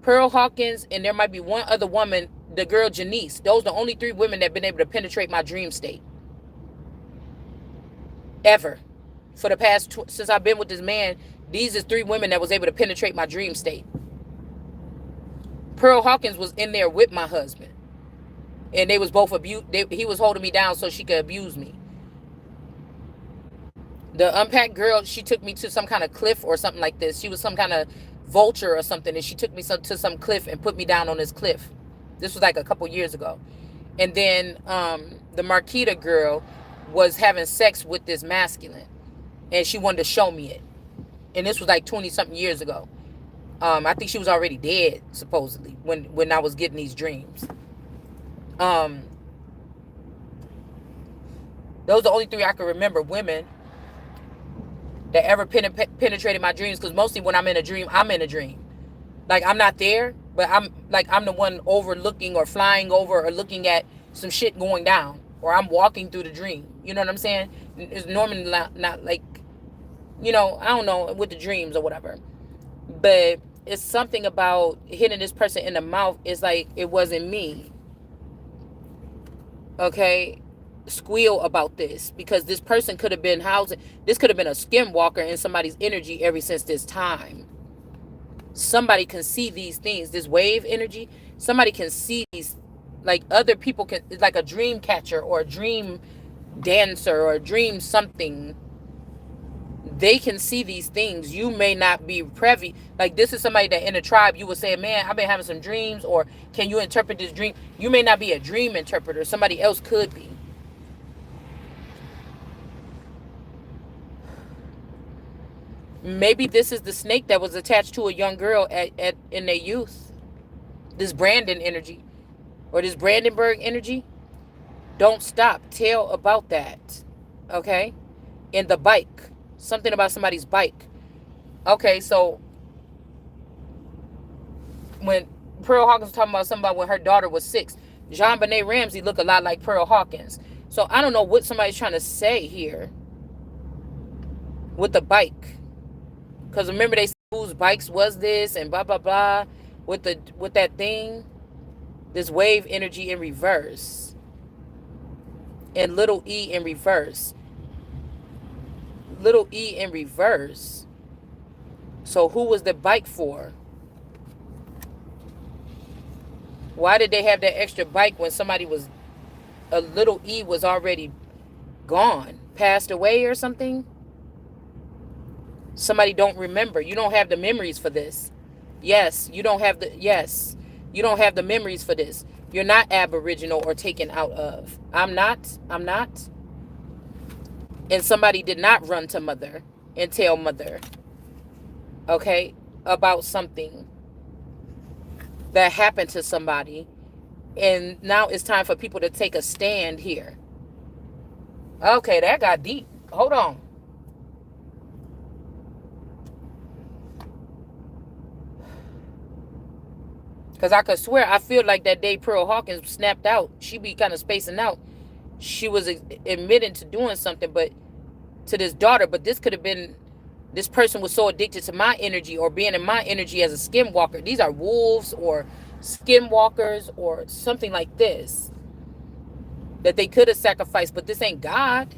Pearl Hawkins, and there might be one other woman, the girl Janice. Those are the only three women that have been able to penetrate my dream state. Ever. For the past, since I've been with this man, these are three women that was able to penetrate my dream state. Pearl Hawkins was in there with my husband. And they was both he was holding me down so she could abuse me. The unpacked girl, she took me to some kind of cliff or something like this. She was some kind of vulture or something, and she took me to some cliff and put me down on this cliff. This was like a couple years ago. And then the Marquita girl was having sex with this masculine, and she wanted to show me it. And this was like 20-something years ago. I think she was already dead, supposedly, when I was getting these dreams. Those are the only three I can remember, women that ever penetrated my dreams, because mostly when I'm in a dream, I'm in a dream. Like, I'm not there, but I'm the one overlooking or flying over or looking at some shit going down, or I'm walking through the dream. You know what I'm saying? It's normally not like, I don't know, with the dreams or whatever. But it's something about hitting this person in the mouth. It's like it wasn't me. Okay? squeal about this, because this person could have been housing, this could have been a skinwalker in somebody's energy ever since this time. Somebody can see these things, this wave energy. Somebody can see these, like other people can, like a dream catcher or a dream dancer or a dream something. They can see these things. You may not be privy. Like, this is somebody that in a tribe you would say, man, I've been having some dreams, or can you interpret this dream? You may not be a dream interpreter. Somebody else could be. Maybe this is the snake that was attached to a young girl at in their youth. This Brandon energy, or this Brandenburg energy. Don't stop. Tell about that. Okay? And the bike. Something about somebody's bike. Okay, so when Pearl Hawkins was talking about something about when her daughter was 6, JonBenet Ramsey looked a lot like Pearl Hawkins. So I don't know what somebody's trying to say here with the bike. Because remember, they said whose bikes was this and blah, blah, blah. With that thing. This wave energy in reverse. And little e in reverse. Little e in reverse. So who was the bike for? Why did they have that extra bike when somebody was, a little e was already gone, passed away or something? Somebody don't remember. You don't have the memories for this. Yes, you don't have the memories for this. You're not Aboriginal or taken out of. I'm not. And somebody did not run to mother and tell mother, okay, about something that happened to somebody. And now it's time for people to take a stand here. Okay, that got deep. Hold on. Because I could swear, I feel like that day Pearl Hawkins snapped out. She be kind of spacing out. She was admitting to doing something, but to this daughter. But this could have been, this person was so addicted to my energy or being in my energy as a skinwalker. These are wolves or skinwalkers or something like this that they could have sacrificed. But this ain't God.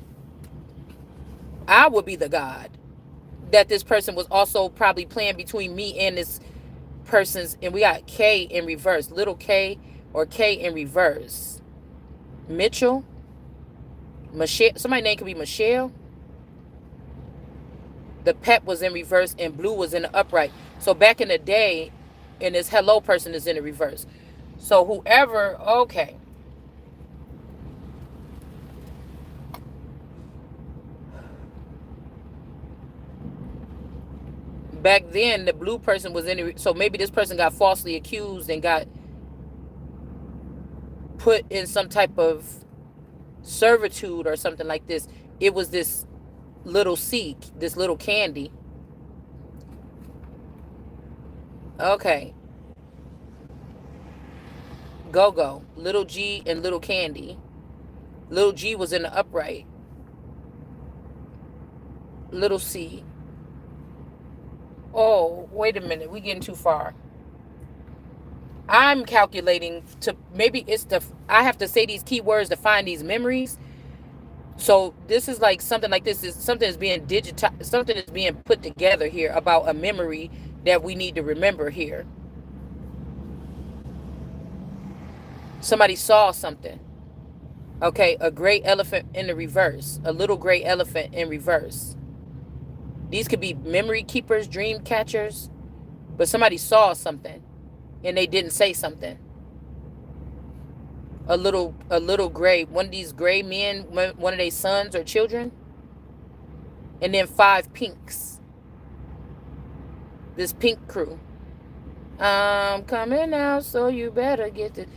I would be the God that this person was also probably playing between me and this person's. And we got K in reverse, little K or K in reverse. Mitchell, Michelle, somebody's name could be Michelle. The pep was in reverse and blue was in the upright. So back in the day, and this hello person is in the reverse. So whoever, okay. Back then, the blue person was in the, so maybe this person got falsely accused and got put in some type of servitude or something like this. It was this little C, this little candy. Okay. Go, little G and little candy. Little G was in the upright. Little C. Oh, wait a minute. We're getting too far. I'm calculating to, maybe it's the, I have to say these keywords to find these memories. So this is like something like this is something is being digitized, something is being put together here about a memory that we need to remember here. Somebody saw something. Okay, a gray elephant in the reverse, a little gray elephant in reverse. These could be memory keepers, dream catchers, but somebody saw something and they didn't say something. A little gray, one of these gray men, one of their sons or children. And then 5 pinks. This pink crew. I'm coming out, so you better get the.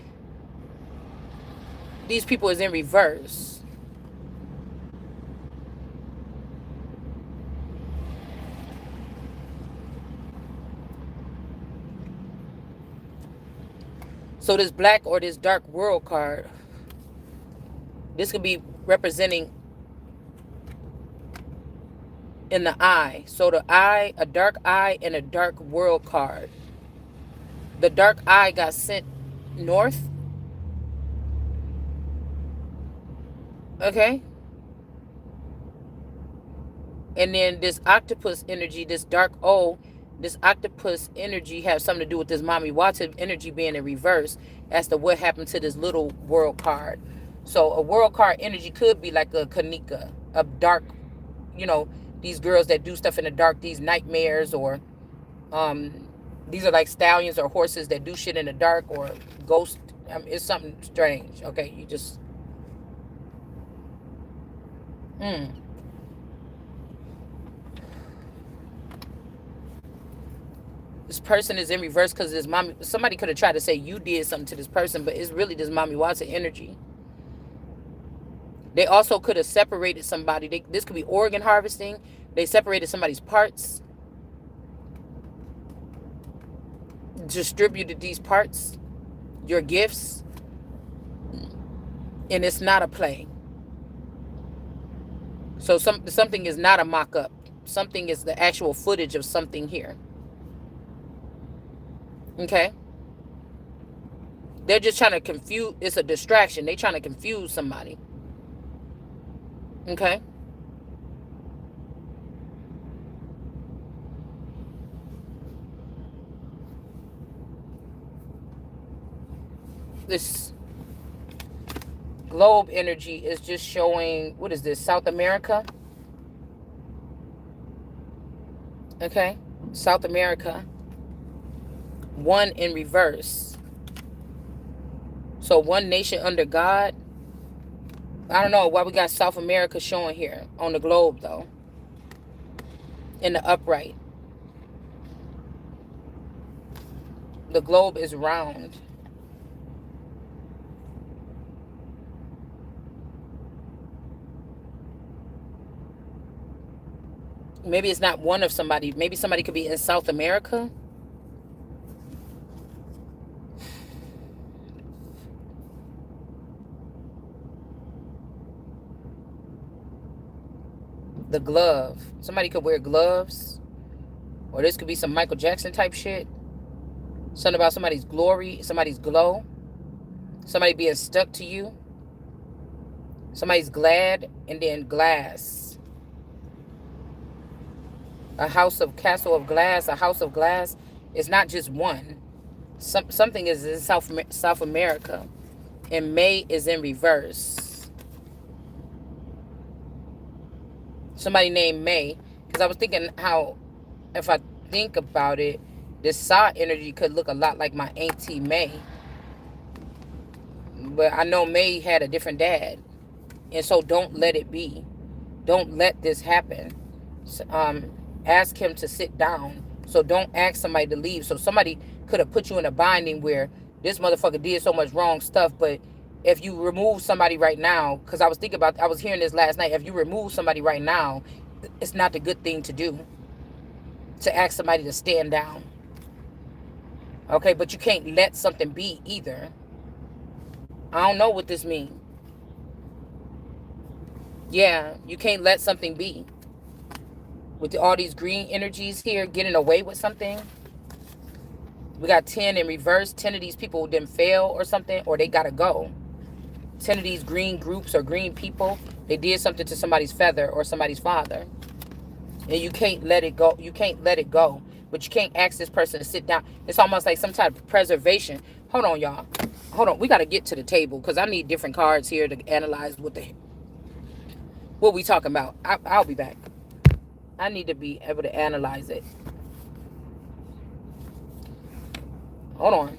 These people is in reverse. So this black or this dark world card, this could be representing in the eye. So the eye, a dark eye and a dark world card. The dark eye got sent north. Okay. And then this octopus energy, this dark O, this octopus energy has something to do with this Mommy Watson energy being in reverse as to what happened to this little world card. So a world card energy could be like a Kanika, a dark, you know, these girls that do stuff in the dark, these nightmares, or um, these are like stallions or horses that do shit in the dark, or ghost. It's something strange. Okay, you just. Mm. This person is in reverse because this mommy. Somebody could have tried to say you did something to this person, but it's really this Mommy Watson energy. They also could have separated somebody. This could be organ harvesting. They separated somebody's parts, distributed these parts, your gifts, and it's not a play. So something is not a mock-up. Something is the actual footage of something here. Okay? They're just trying to confuse. It's a distraction. They're trying to confuse somebody. Okay? This globe energy is just showing, what is this, South America? Okay? South America. One in reverse. So one nation under God. I don't know why we got South America showing here on the globe, though. In the upright. The globe is round. Maybe it's not one of somebody. Maybe somebody could be in South America. The glove. Somebody could wear gloves. Or this could be some Michael Jackson type shit. Something about somebody's glory, somebody's glow. Somebody being stuck to you. Somebody's glad, and then glass. A house of castle of glass, a house of glass. It's not just one. Something is in South America. And May is in reverse. Somebody named May. Because I was thinking how, if I think about it, this Sa energy could look a lot like my Auntie May. But I know May had a different dad. And so don't let it be. Don't let this happen. Ask him to sit down. So don't ask somebody to leave. So somebody could have put you in a binding where this motherfucker did so much wrong stuff. But if you remove somebody right now, because I was hearing this last night. If you remove somebody right now, it's not the good thing to do. To ask somebody to stand down. Okay, but you can't let something be either. I don't know what this means. Yeah, you can't let something be. With all these green energies here, getting away with something. We got 10 in reverse. 10 of these people didn't fail or something, or they gotta go. 10 of these green groups or green people, they did something to somebody's feather or somebody's father. And you can't let it go. You can't let it go. But you can't ask this person to sit down. It's almost like some type of preservation. Hold on, y'all. Hold on. We got to get to the table because I need different cards here to analyze what we talking about. I'll be back. I need to be able to analyze it. Hold on.